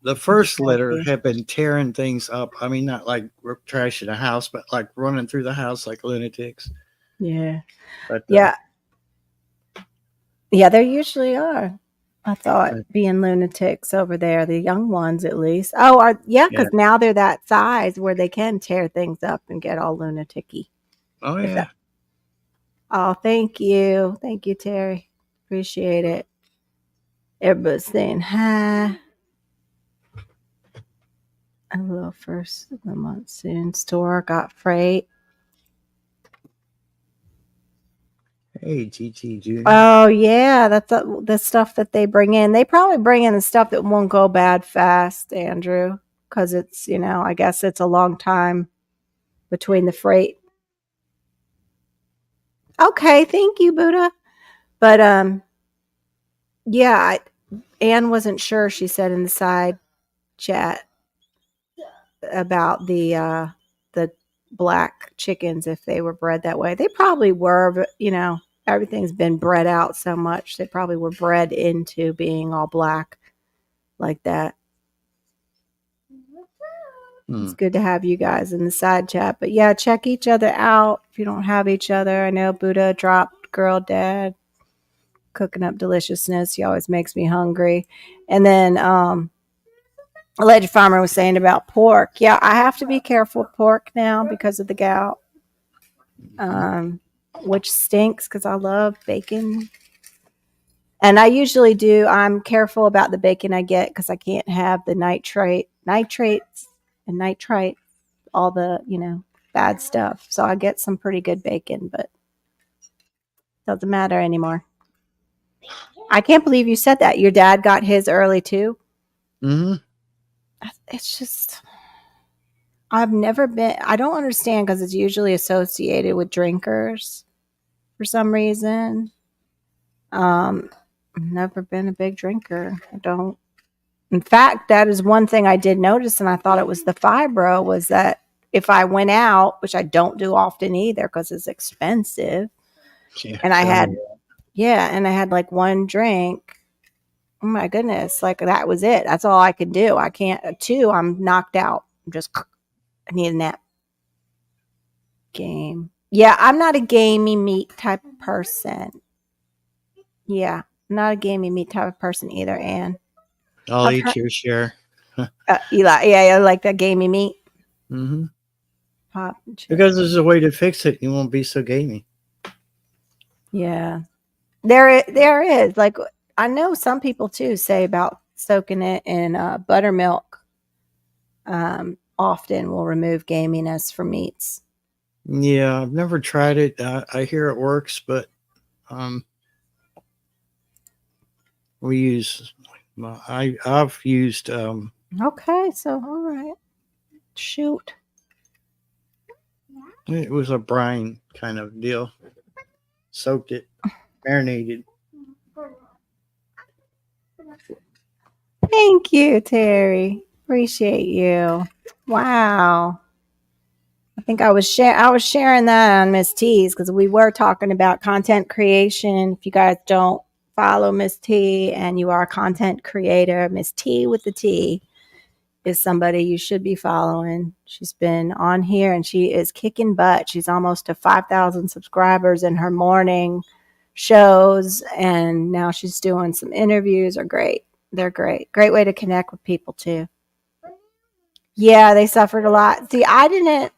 the first litter have been tearing things up. I mean, not like trashing a house, but like running through the house like lunatics. Yeah. But Yeah. Yeah, they usually are. I thought being lunatics over there, the young ones at least. Oh, because now they're that size where they can tear things up and get all lunaticy. Oh yeah. Oh, thank you, Terry. Appreciate it. Everybody's saying hi. A little first of the monsoon store got freight. Hey, GT Junior. Oh yeah, that's the stuff that they bring in. They probably bring in the stuff that won't go bad fast, Andrew, because it's I guess it's a long time between the freight. Okay, thank you, Buddha. But yeah, Anne wasn't sure. She said in the side chat about the black chickens if they were bred that way. They probably were, but everything's been bred out so much. They probably were bred into being all black like that. It's good to have you guys in the side chat. But yeah, check each other out if you don't have each other. I know Buddha dropped Girl Dad cooking up deliciousness. He always makes me hungry. And then Alleged Farmer was saying about pork. Yeah, I have to be careful with pork now because of the gout, which stinks because I love bacon. And I usually do. I'm careful about the bacon I get because I can't have the nitrates and nitrite, all the, bad stuff. So I get some pretty good bacon, but doesn't matter anymore. I can't believe you said that. Your dad got his early too? Mm-hmm. It's just, I don't understand because it's usually associated with drinkers for some reason. I've never been a big drinker. I don't. In fact, that is one thing I did notice, and I thought it was the fibro, was that if I went out, which I don't do often either because it's expensive, and I had like one drink. Oh my goodness, like that was it. That's all I could do. I can't. I'm knocked out. I need a nap. Game. Yeah, I'm not a gamey meat type of person. Yeah, not a gamey meat type of person either, Anne. I'll eat your share. Eli, yeah, I like that gamey meat. Mm-hmm. Pop. Because there's a way to fix it. You won't be so gamey. Yeah, there is. Like I know some people too say about soaking it in buttermilk. Often will remove gaminess from meats. Yeah, I've never tried it. I hear it works, but we use. I've used. Okay, so all right, shoot. It was a brine kind of deal. Soaked it, marinated. Thank you, Terry. Appreciate you. Wow. I think I was sharing that on Miss T's because we were talking about content creation. If you guys don't follow Miss T and you are a content creator, Miss T with the T is somebody you should be following. She's been on here and she is kicking butt. She's almost to 5,000 subscribers in her morning shows, and now she's doing some interviews. Are great. They're great. Great way to connect with people too. Yeah, they suffered a lot. See, I didn't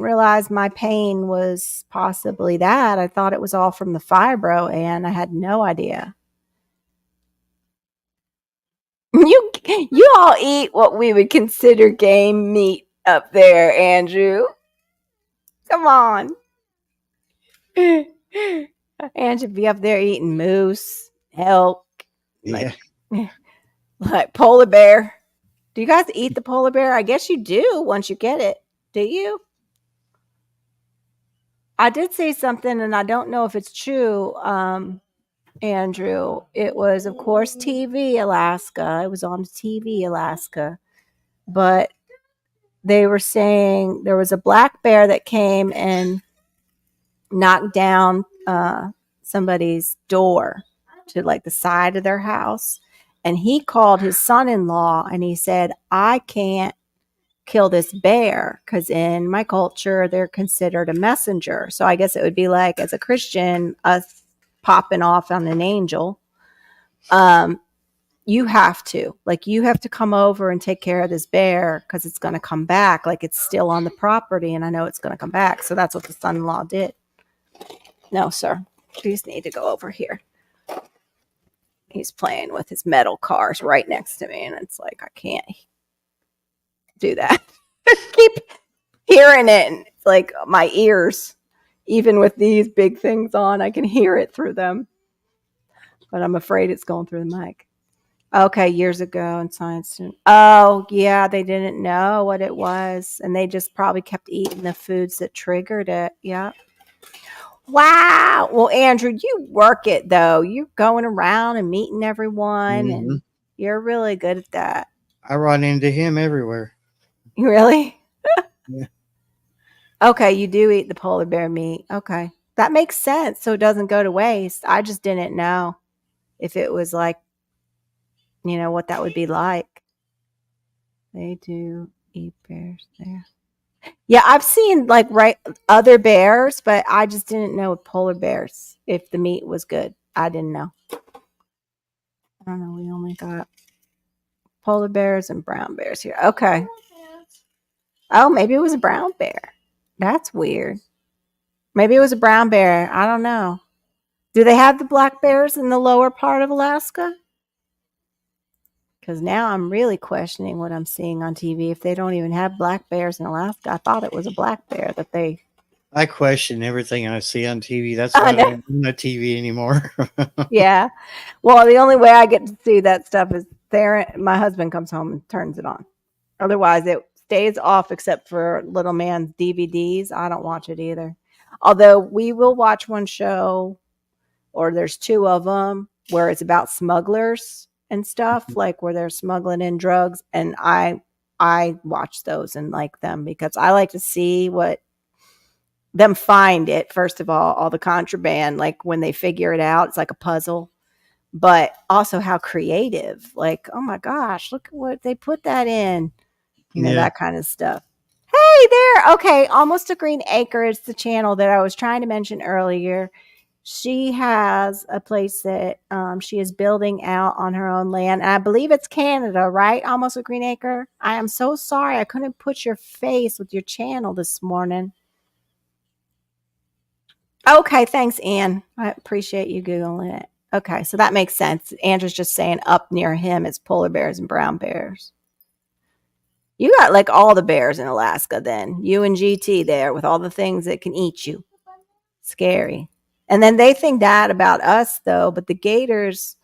realize my pain was possibly that. I thought it was all from the fibro, and I had no idea. You all eat what we would consider game meat up there, Andrew. Come on. Andrew be up there eating moose, elk, Yeah. like polar bear. Do you guys eat the polar bear? I guess you do once you get it. Do you? I did say something, and I don't know if it's true, Andrew. It was, of course, TV Alaska. It was on TV Alaska. But they were saying there was a black bear that came and knocked down somebody's door to like the side of their house. And he called his son in law and he said, I can't kill this bear because in my culture, they're considered a messenger. So I guess it would be like, as a Christian, us popping off on an angel. You have to come over and take care of this bear because it's going to come back. Like, it's still on the property and I know it's going to come back. So that's what the son-in-law did. No, sir. You just need to go over here. He's playing with his metal cars right next to me. And it's like, I can't do that. Keep hearing it. And it's like my ears, even with these big things on, I can hear it through them. But I'm afraid it's going through the mic. Okay, years ago in science. Oh, yeah, they didn't know what it was. And they just probably kept eating the foods that triggered it. Yeah. Wow. Well, Andrew, you work it, though. You're going around and meeting everyone, Hmm. and you're really good at that. I run into him everywhere. Really? Yeah. Okay, you do eat the polar bear meat. Okay. That makes sense. So it doesn't go to waste. I just didn't know if it was like, what that would be like. They do eat bears there. Yeah, I've seen like other bears, but I just didn't know with polar bears if the meat was good. I didn't know. I don't know. We only got polar bears and brown bears here. Okay. Oh, maybe it was a brown bear. That's weird. Maybe it was a brown bear. I don't know. Do they have the black bears in the lower part of Alaska? Because now I'm really questioning what I'm seeing on TV. If they don't even have black bears in Alaska, I thought it was a black bear that they. I question everything I see on TV. That's I why I know. don't own a TV anymore. Yeah. Well, the only way I get to see that stuff is there. My husband comes home and turns it on. Otherwise, it stays off except for Little Man's DVDs. I don't watch it either. Although we will watch one show, or there's two of them, where it's about smugglers and stuff, like where they're smuggling in drugs. And I watch those and like them because I like to see what them find it. First of all the contraband, like when they figure it out, it's like a puzzle. But also how creative, like, oh my gosh, look at what they put that in, Yeah. that kind of stuff. Hey there. Okay, Almost a Green Acre is the channel that I was trying to mention earlier. She has a place that she is building out on her own land. And I believe it's Canada, right? Almost a Green Acre. I am so sorry I couldn't put your face with your channel this morning. Okay, thanks, Ann. I appreciate you Googling it. Okay, so that makes sense. Andrew's just saying up near him is polar bears and brown bears. You got like all the bears in Alaska then. You and GT there with all the things that can eat you. Scary. And then they think that about us though, but the gators,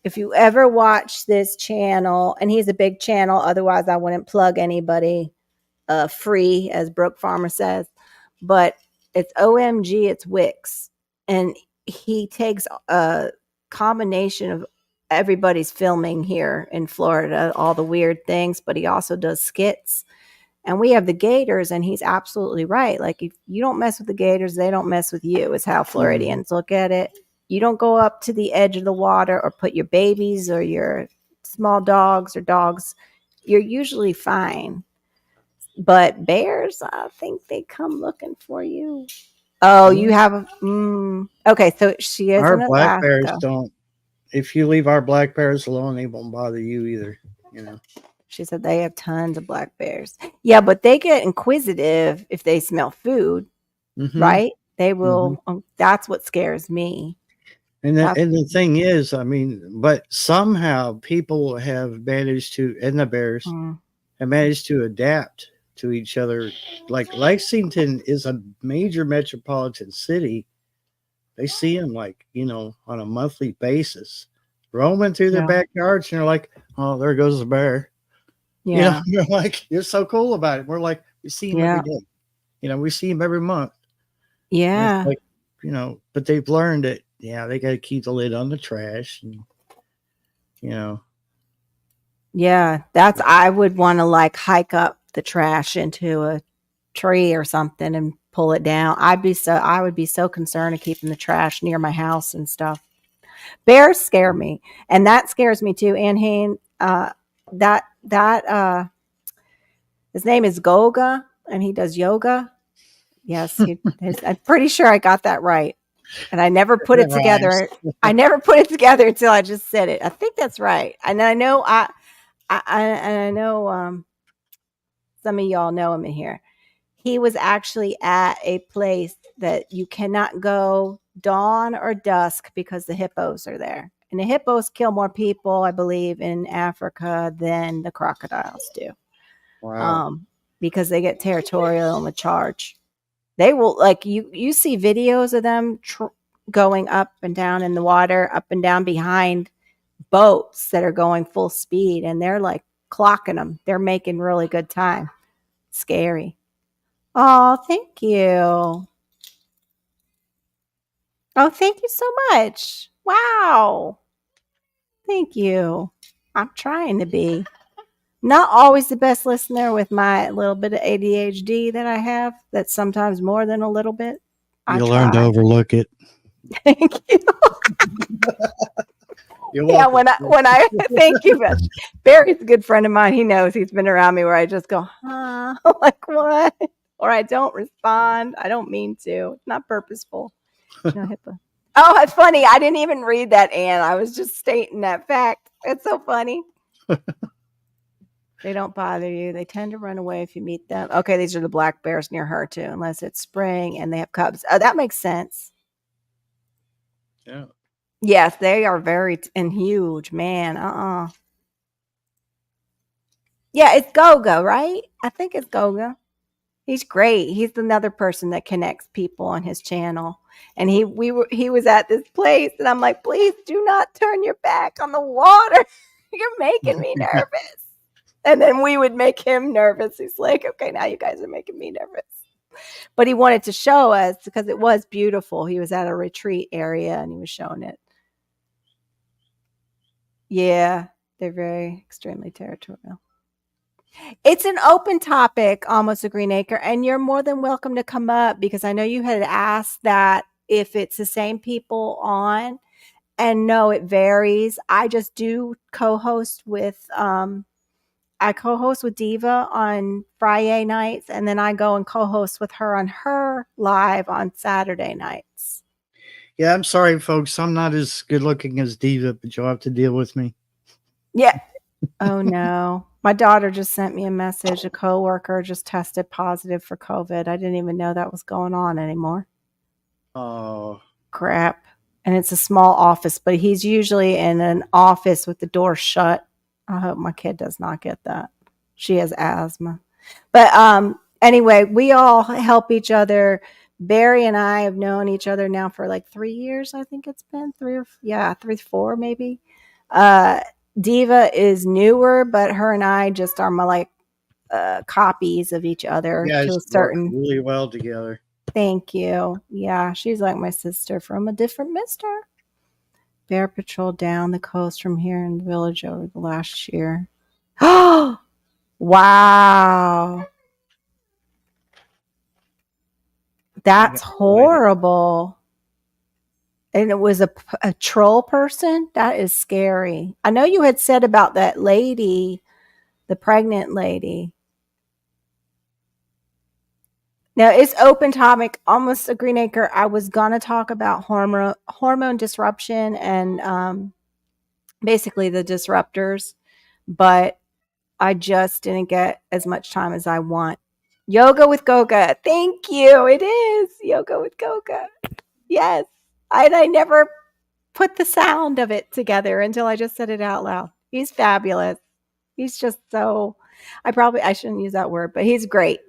if you ever watch this channel, and he's a big channel, otherwise I wouldn't plug anybody free, as Brooke Farmer says, but it's OMG, it's Wix. And he takes a combination of everybody's filming here in Florida, all the weird things, but he also does skits. And we have the gators, and he's absolutely right. Like, if you don't mess with the gators, they don't mess with you, is how Floridians look at it. You don't go up to the edge of the water or put your babies or your small dogs or dogs. You're usually fine. But bears, I think they come looking for you. Oh, Well, you have okay, so she is our in black bears Alaska. don't. If you leave our black bears alone, they won't bother you either. You know. She said they have tons of black bears. Yeah, but they get inquisitive if they smell food, Mm-hmm. right? They Mm-hmm. will. That's what scares me. And That's the thing is, I mean, but somehow people have managed to, and the bears mm, have managed to adapt to each other. Like Lexington is a major metropolitan city. They see them like, on a monthly basis, roaming through their yeah, backyards, and they're like, "Oh, there goes the bear." yeah, You're like, you're so cool about it. We're like, we see him every yeah, day. We see him every month. And it's yeah, like, but they've learned that, yeah, they got to keep the lid on the trash. And, you know, yeah. That's I would want to like hike up the trash into a tree or something and pull it down. I would be so concerned of keeping the trash near my house and stuff. Bears scare me, and that scares me too. And Hain, that his name is Goga, and he does yoga. Yes, I'm pretty sure I got that right, and I never put it that rhymes. together. I never put it together until I just said it. I think that's right, and I know I know some of y'all know him in here. He was actually at a place that you cannot go dawn or dusk because the hippos are there. And the hippos kill more people, I believe, in Africa than the crocodiles do. Wow. Um, because they get territorial and would charge. They will like you see videos of them going up and down in the water, up and down behind boats that are going full speed, and they're like clocking them. They're making really good time. Scary. Oh, thank you. Oh, thank you so much. Wow. Thank you. I'm trying to be. Not always the best listener with my little bit of ADHD that I have. That's sometimes more than a little bit. I You learn to try. overlook it. Thank you. You're Yeah, welcome. when I thank you, but Barry's a good friend of mine. He knows he's been around me where I just go, huh? Like what? Or I don't respond. I don't mean to. It's not purposeful. No HIPAA. Oh, it's funny. I didn't even read that, Anne. I was just stating that fact. It's so funny. They don't bother you. They tend to run away if you meet them. Okay, these are the black bears near her too, unless it's spring and they have cubs. Oh, that makes sense. Yeah. Yes, they are very and huge, man. Yeah, it's Goga, right? I think it's Goga. He's great. He's another person that connects people on his channel. And he was at this place and I'm like, please do not turn your back on the water. You're making me nervous. And then we would make him nervous. He's like, okay, now you guys are making me nervous. But he wanted to show us because it was beautiful. He was at a retreat area and he was showing it. Yeah, they're very extremely territorial. It's an open topic, almost a green acre, and you're more than welcome to come up because I know you had asked that if it's the same people on. And no, it varies. I just do co-host with I co-host with Diva on Fri-Yay nights, and then I go and co-host with her on her live on Saturday nights. Yeah, I'm sorry, folks. I'm not as good looking as Diva, but you'll have to deal with me. Yeah. Oh no. My daughter just sent me a message. A coworker just tested positive for COVID. I didn't even know that was going on anymore. Oh, Crap. And it's a small office, but he's usually in an office with the door shut. I hope my kid does not get that. She has asthma. But anyway, we all help each other. Barry and I have known each other now for like 3 years. I think it's been 3, 4 maybe. Diva is newer, but her and I just are more like copies of each other you to guys a work certain. really well together. Thank you. Yeah, she's like my sister from a different mister. Bear patrol down the coast from here in the village over the last year. Oh, wow. That's No idea. horrible. And it was a troll person? That is scary. I know you had said about that lady, the pregnant lady. Now it's open topic, almost a green acre. I was gonna talk about hormone disruption and basically the disruptors, but I just didn't get as much time as I want. Yoga with Goga. Thank you. It is yoga with Goga. Yes. I never put the sound of it together until I just said it out loud. He's fabulous. He's just so I shouldn't use that word, but he's great.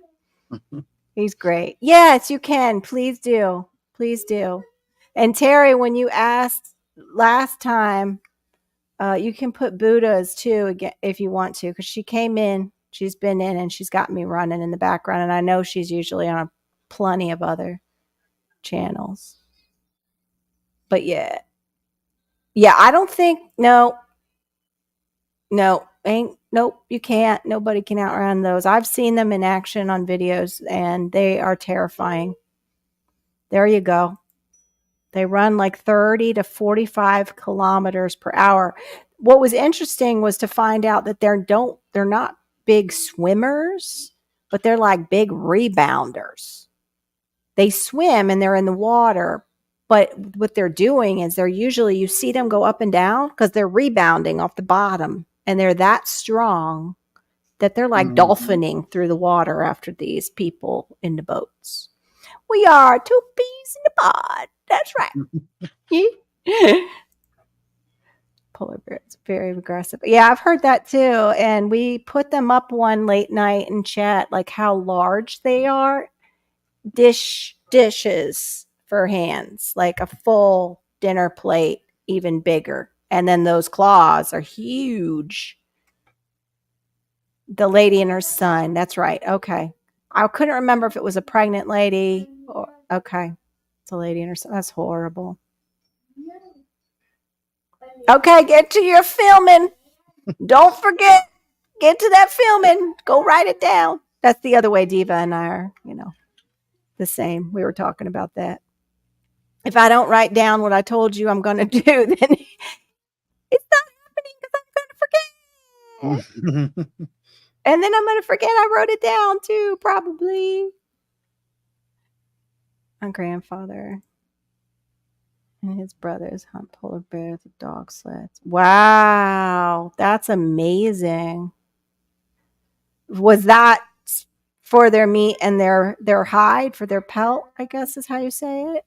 He's great. Yes, you can. Please do. Please do. And Terry, when you asked last time, you can put Buddhas too again if you want to, because she came in, she's been in, and she's got me running in the background, and I know she's usually on plenty of other channels. But yeah, I don't think no, ain't nope, you can't. Nobody can outrun those. I've seen them in action on videos, and they are terrifying. There you go. They run like 30 to 45 kilometers per hour. What was interesting was to find out that they're not big swimmers, but they're like big rebounders. They swim and they're in the water, but what they're doing is you see them go up and down because they're rebounding off the bottom, and they're that strong that they're like dolphining through the water after these people in the boats. We are two peas in the pod. That's right. Polar bears, very aggressive. Yeah, I've heard that too. And we put them up one late night in chat, like how large they are. Dishes for hands, like a full dinner plate, even bigger. And then those claws are huge. The lady and her son. That's right. Okay. I couldn't remember if it was a pregnant lady or okay. It's a lady and her son. That's horrible. Okay, get to your filming. Don't forget. Get to that filming. Go write it down. That's the other way Diva and I are, the same. We were talking about that. If I don't write down what I told you I'm going to do, then it's not happening because I'm going to forget. And then I'm going to forget I wrote it down too, probably. My grandfather and his brothers hunt polar bears with dog sleds. Wow, that's amazing. Was that for their meat and their hide, for their pelt, I guess is how you say it?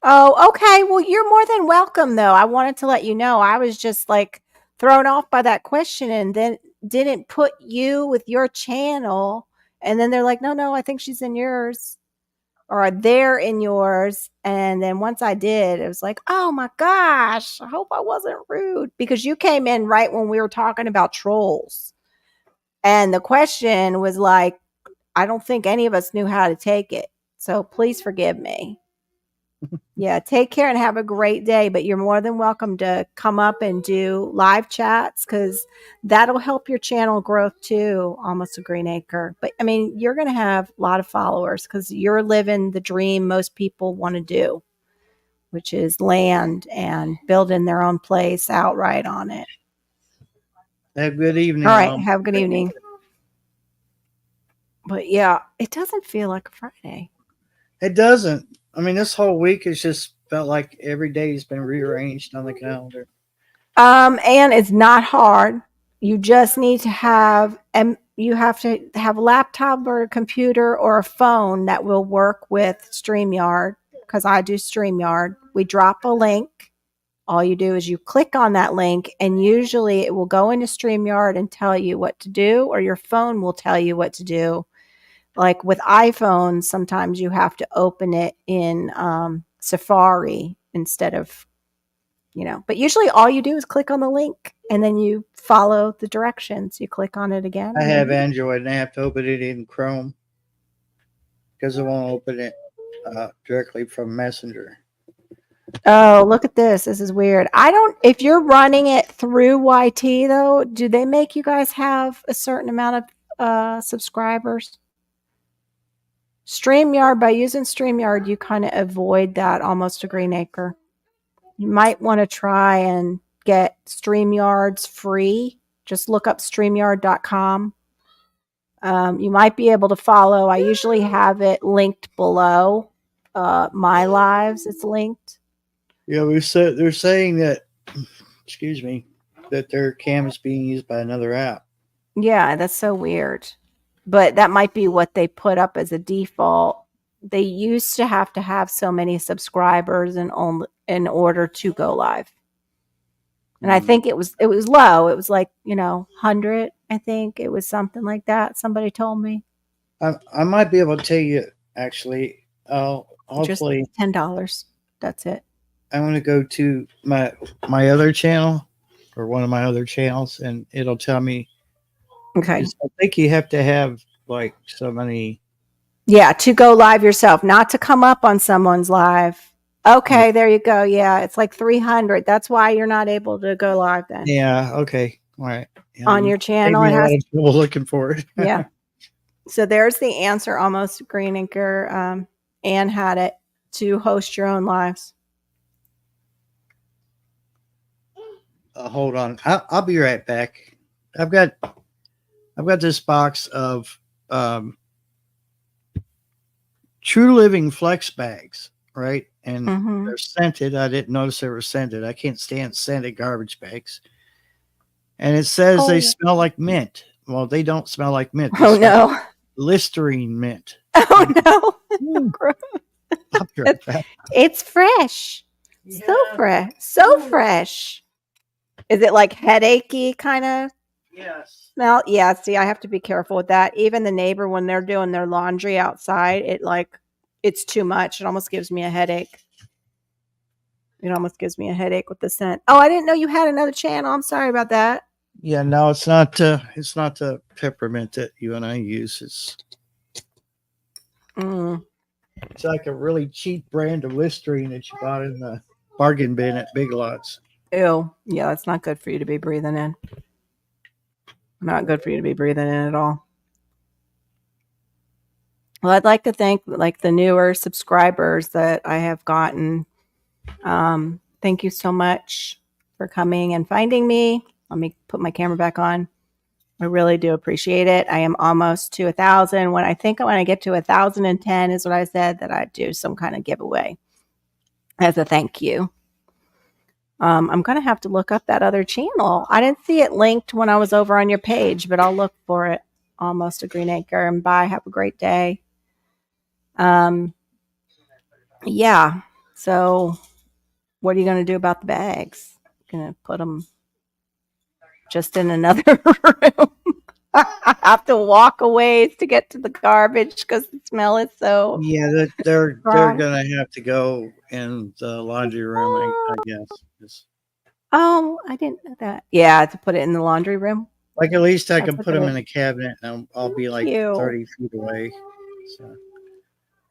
Oh, okay. Well, you're more than welcome, though. I wanted to let you know. I was just like thrown off by that question and then didn't put you with your channel. And then they're like, no, I think she's in yours or they're in yours. And then once I did, it was like, oh my gosh, I hope I wasn't rude because you came in right when we were talking about trolls. And the question was like, I don't think any of us knew how to take it. So please forgive me. Yeah, take care and have a great day. But you're more than welcome to come up and do live chats because that'll help your channel growth too. Almost a green acre. But I mean, you're going to have a lot of followers because you're living the dream most people want to do, which is land and building their own place outright on it. Have a good evening. All right. Have a good evening. But yeah, it doesn't feel like a Friday. It doesn't. I mean, this whole week has just felt like every day has been rearranged on the calendar. And it's not hard. You just need to have, and you have to have a laptop or a computer or a phone that will work with StreamYard because I do StreamYard. We drop a link. All you do is you click on that link, and usually it will go into StreamYard and tell you what to do, or your phone will tell you what to do. Like with iPhones, sometimes you have to open it in Safari instead of, but usually all you do is click on the link and then you follow the directions. You click on it again. I have Android and I have to open it in Chrome because it won't open it directly from Messenger. Oh, look at this. This is weird. If you're running it through YT though, do they make you guys have a certain amount of subscribers? StreamYard, by using StreamYard, you kind of avoid that almost a green acre. You might want to try and get StreamYards free. Just look up StreamYard.com. You might be able to follow. I usually have it linked below my lives. It's linked. Yeah, they're saying that, excuse me, that their cam is being used by another app. Yeah, that's so weird. But that might be what they put up as a default. They used to have so many subscribers in order to go live. And I think it was low. It was like, 100, I think. It was something like that. Somebody told me. I might be able to tell you, actually. Hopefully, just $10. That's it. I'm going to go to my other channel, or one of my other channels, and it'll tell me. Okay. I think you have to have like so many. Yeah, to go live yourself, not to come up on someone's live. Okay, there you go. Yeah, it's like 300. That's why you're not able to go live then. Yeah. Okay. All right. Yeah, on your channel, it has trouble looking for it. Yeah. So there's the answer. Almost green acre. Anne had it to host your own lives. Hold on. I'll be right back. I've got this box of True Living Flex bags, right? And they're scented. I didn't notice they were scented. I can't stand scented garbage bags. And it says they smell like mint. Well, they don't smell like mint. Oh, no. Like Listerine mint. Oh, no. I'll be right back. It's fresh. Yeah. So fresh. So fresh. Is it like headachy kind of? Yes. Smell? Yeah. See, I have to be careful with that. Even the neighbor, when they're doing their laundry outside, it's too much. It almost gives me a headache. It almost gives me a headache with the scent. Oh, I didn't know you had another channel. I'm sorry about that. Yeah, no, it's not the peppermint that you and I use. It's like a really cheap brand of Listerine that you bought in the bargain bin at Big Lots. Ew. Yeah, that's not good for you to be breathing in. Not good for you to be breathing in at all. Well, I'd like to thank the newer subscribers that I have gotten. Thank you so much for coming and finding me. Let me put my camera back on. I really do appreciate it. I am almost to 1,000. When I get to 1,010 is what I said, that I'd do some kind of giveaway as a thank you. I'm going to have to look up that other channel. I didn't see it linked when I was over on your page, but I'll look for it. Almost a green acre. And bye. Have a great day. Yeah. So what are you going to do about the bags? Going to put them just in another room. I have to walk a ways to get to the garbage because the smell is so. Yeah, they're gonna have to go in the laundry room, I guess. Oh, I didn't know that. Yeah, to put it in the laundry room. Like at least I can put them in a cabinet, and I'll be like 30 feet away. So.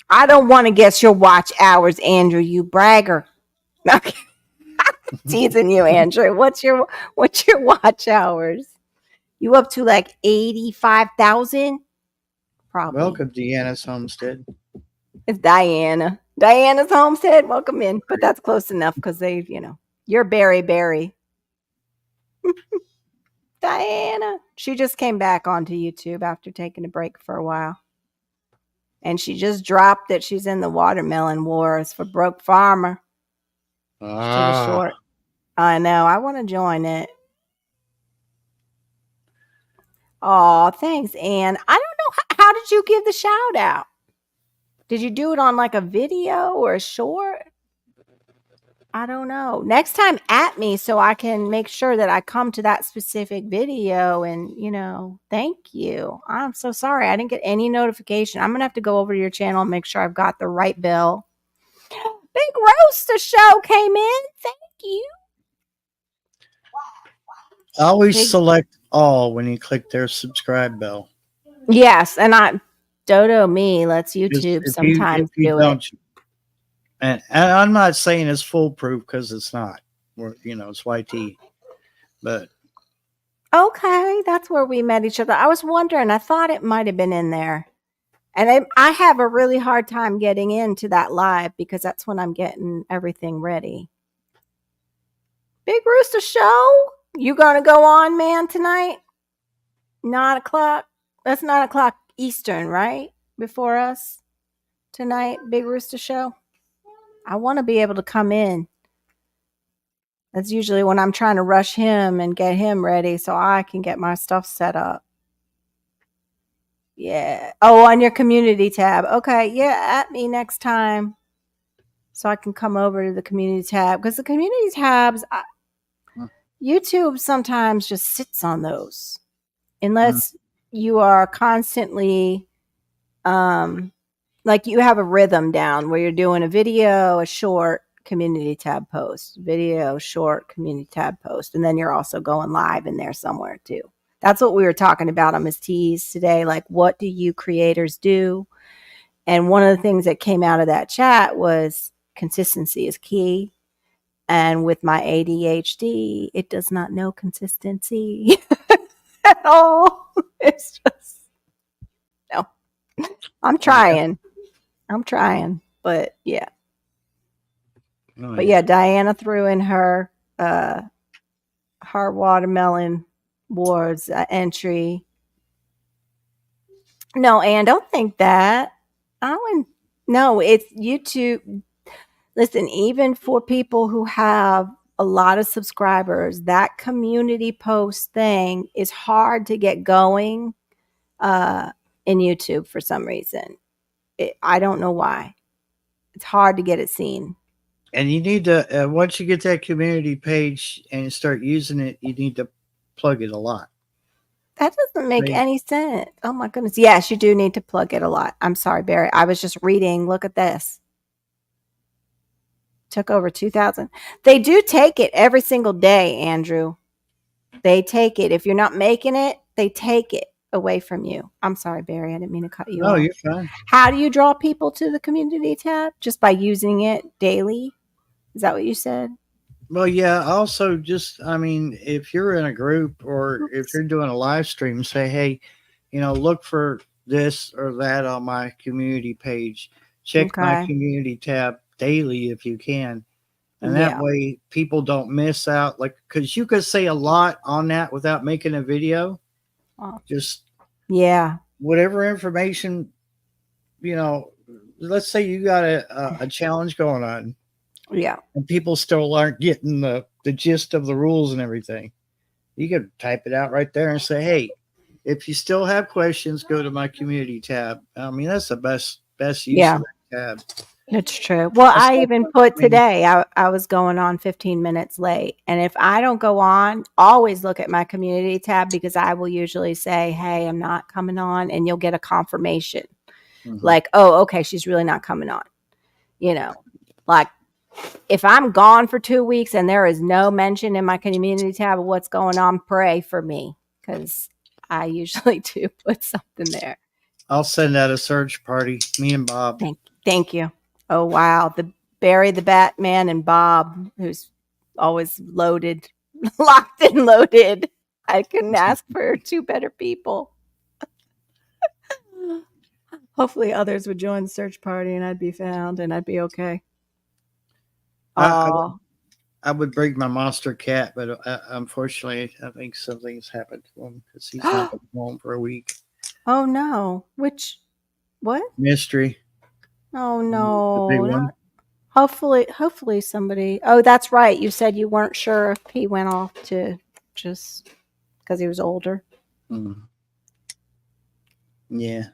I don't want to guess your watch hours, Andrew. You bragger. Okay. Teasing you, Andrew. What's your watch hours? You up to like 85,000? Probably. Welcome to Deanna's homestead. It's Diana. Diana's homestead. Welcome in. But that's close enough because they, you're Barry. Diana. She just came back onto YouTube after taking a break for a while. And she just dropped that she's in the watermelon wars for Broke Farmer. Short. I know. I want to join it. Oh, thanks, Anne. I don't know. How did you give the shout out? Did you do it on like a video or a short? I don't know. Next time at me so I can make sure that I come to that specific video and, thank you. I'm so sorry. I didn't get any notification. I'm going to have to go over to your channel and make sure I've got the right bill. Big Roaster Show came in. Thank you. Always select all when you click their subscribe bell. Yes, and Dodo Me lets YouTube sometimes do it. And I'm not saying it's foolproof because it's not. It's YT. But okay, that's where we met each other. I was wondering. I thought it might have been in there. And I have a really hard time getting into that live because that's when I'm getting everything ready. Big Rooster Show, you gonna go on, man, tonight? 9 o'clock. That's 9 o'clock Eastern, right? Before us tonight, Big Rooster Show. I want to be able to come in. That's usually when I'm trying to rush him and get him ready so I can get my stuff set up. Yeah. Oh, on your community tab. Okay. Yeah. At me next time so I can come over to the community tab because the community tabs, YouTube sometimes just sits on those unless you are constantly, like you have a rhythm down where you're doing a video, a short community tab post, video, short community tab post, and then you're also going live in there somewhere too. That's what we were talking about on Miss T's today. Like, what do you creators do? And one of the things that came out of that chat was consistency is key. And with my ADHD, it does not know consistency at all. It's just, no. I'm trying. But yeah. But yeah, Diana threw in her watermelon wars entry. No, Ann, don't think that. No, it's YouTube. Listen, even for people who have a lot of subscribers, that community post thing is hard to get going in YouTube for some reason. I don't know why. It's hard to get it seen. And you need to, once you get that community page and start using it, you need to plug it a lot. That doesn't make any sense. Oh my goodness. Yes, you do need to plug it a lot. I'm sorry, Barry. I was just reading. Look at this. Took over 2,000. They do take it every single day, Andrew. They take it. If you're not making it, they take it away from you. I'm sorry, Barry. I didn't mean to cut you off. No, you're fine. How do you draw people to the community tab? Just by using it daily? Is that what you said? Well, yeah. Also, just, I mean, if you're in a group or if you're doing a live stream, say, hey, look for this or that on my community page. Check my community tab daily if you can. And that way people don't miss out. Like, because you could say a lot on that without making a video. Just whatever information, let's say you got a challenge going on. Yeah. And people still aren't getting the gist of the rules and everything. You could type it out right there and say, hey, if you still have questions, go to my community tab. I mean, that's the best use of that tab. It's true. Well, I even put today, I was going on 15 minutes late. And if I don't go on, always look at my community tab because I will usually say, hey, I'm not coming on. And you'll get a confirmation. Like, oh, okay, she's really not coming on. Like if I'm gone for 2 weeks and there is no mention in my community tab of what's going on, pray for me because I usually do put something there. I'll send out a search party, me and Bob. Thank you. Oh, wow. The Barry, the Batman, and Bob, who's always loaded, locked and loaded. I couldn't ask for two better people. Hopefully others would join the search party and I'd be found and I'd be okay. I would bring my monster cat, but unfortunately, I think something's happened to him because he's not been home for a week. Oh, no. What? Mystery. Oh, no. The big one. Hopefully somebody. Oh, that's right. You said you weren't sure if he went off to just because he was older. Yeah.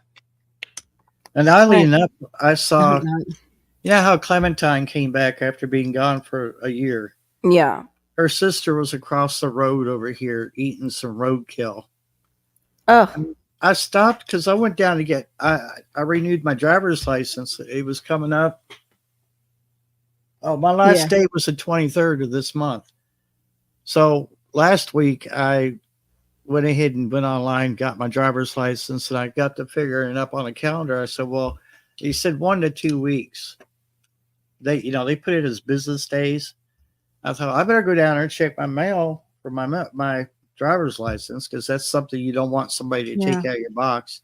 And oddly enough, I saw, how Clementine came back after being gone for a year. Yeah. Her sister was across the road over here eating some roadkill. Oh. I stopped because I went down to get, I renewed my driver's license. It was coming up. Oh, my last day was the 23rd of this month. So last week I went ahead and went online, got my driver's license, and I got to figuring it up on the calendar. I said, well, he said 1 to 2 weeks. They put it as business days. I thought I better go down there and check my mail for my driver's license because that's something you don't want somebody to take out of your box.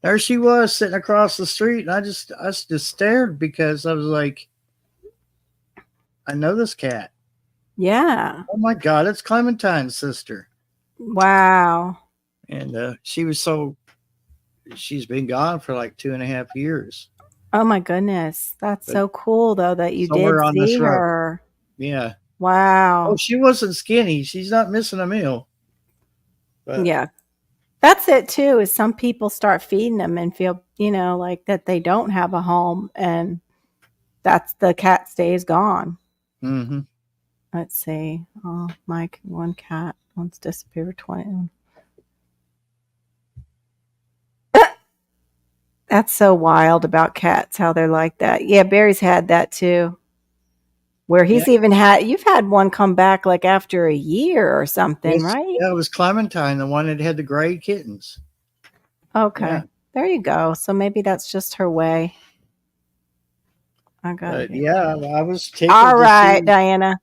there she was sitting across the street, and I just stared because I was like, I know this cat. Yeah. Oh my God, it's Clementine's sister. Wow. And she's been gone for like 2.5 years. Oh my goodness. That's But so cool though that you did somewhere on this see road. her. Yeah. Oh, Wow. she wasn't skinny. She's not missing a meal. But Yeah. That's it too, is some people start feeding them and feel, like that they don't have a home, and that's the cat stays gone. mm-hmm. Let's see. Oh, Mike, one cat once disappeared 20. That's so wild about cats, how they're like that. Yeah, Barry's had that too. Where Yeah. you've had one come back like after a year or something, Yes. right? Yeah, it was Clementine, the one that had the gray kittens. Okay. Yeah. There you go. So maybe that's just her way. I got it But here. yeah, I was All tickled to right, see. Diana.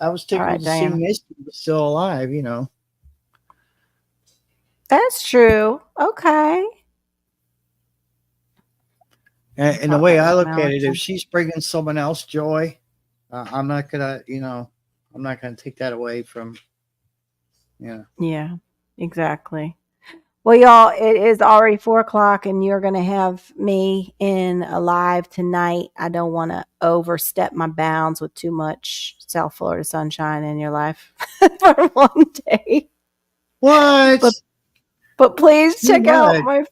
I was All tickled right, to see Diana. Misty was still alive. That's true. Okay. And the Talk way about I that look at it, if Malachite. she's bringing someone else joy, I'm not gonna take that away from. Yeah. Yeah, exactly. Well, y'all, it is already 4 o'clock, and you're going to have me in a live tonight. I don't want to overstep my bounds with too much South Florida sunshine in your life for one day. What? But please Too check out much.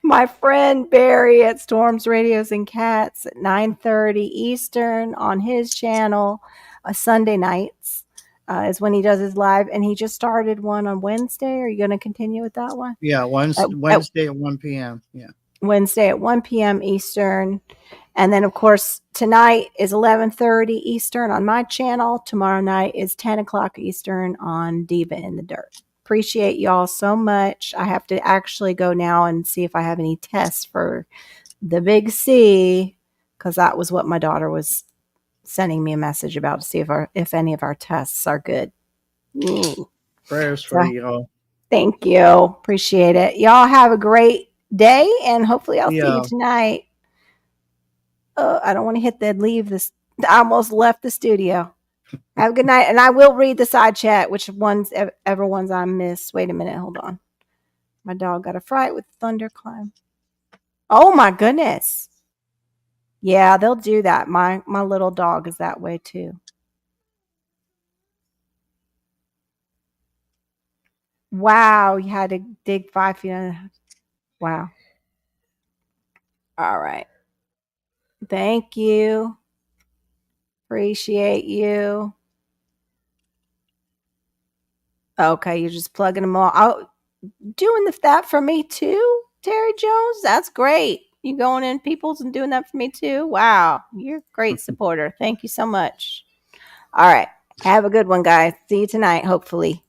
my friend Barry at Storms Radios and Cats at 9:30 Eastern on his channel. Sunday nights is when he does his live, and he just started one on Wednesday. Are you going to continue with that one? Yeah, At Wednesday at 1 p.m. Yeah. Wednesday at 1 p.m. Eastern. And then, of course, tonight is 11:30 Eastern on my channel. Tomorrow night is 10 o'clock Eastern on Diva in the Dirt. Appreciate y'all so much. I have to actually go now and see if I have any tests for the big C, because that was what my daughter was sending me a message about, to see if any of our tests are good. Prayers So, for you all. thank you. Appreciate it. Y'all have a great day, and hopefully I'll see you Yeah. tonight. I don't want to hit the leave this. I almost left the studio. Have a good night. And I will read the side chat, which ones, ever ones I missed. Wait a minute. Hold on. My dog got a fright with thunder climb. Oh my goodness. Yeah, they'll do that. My little dog is that way too. Wow. You had to dig 5 feet under. Wow. All right. Thank you. Appreciate you. Okay, you're just plugging them all out. Doing that for me too, Terry Jones. That's great. You going in people's and doing that for me too. Wow, you're a great supporter. Thank you so much. All right, have a good one, guys. See you tonight, hopefully.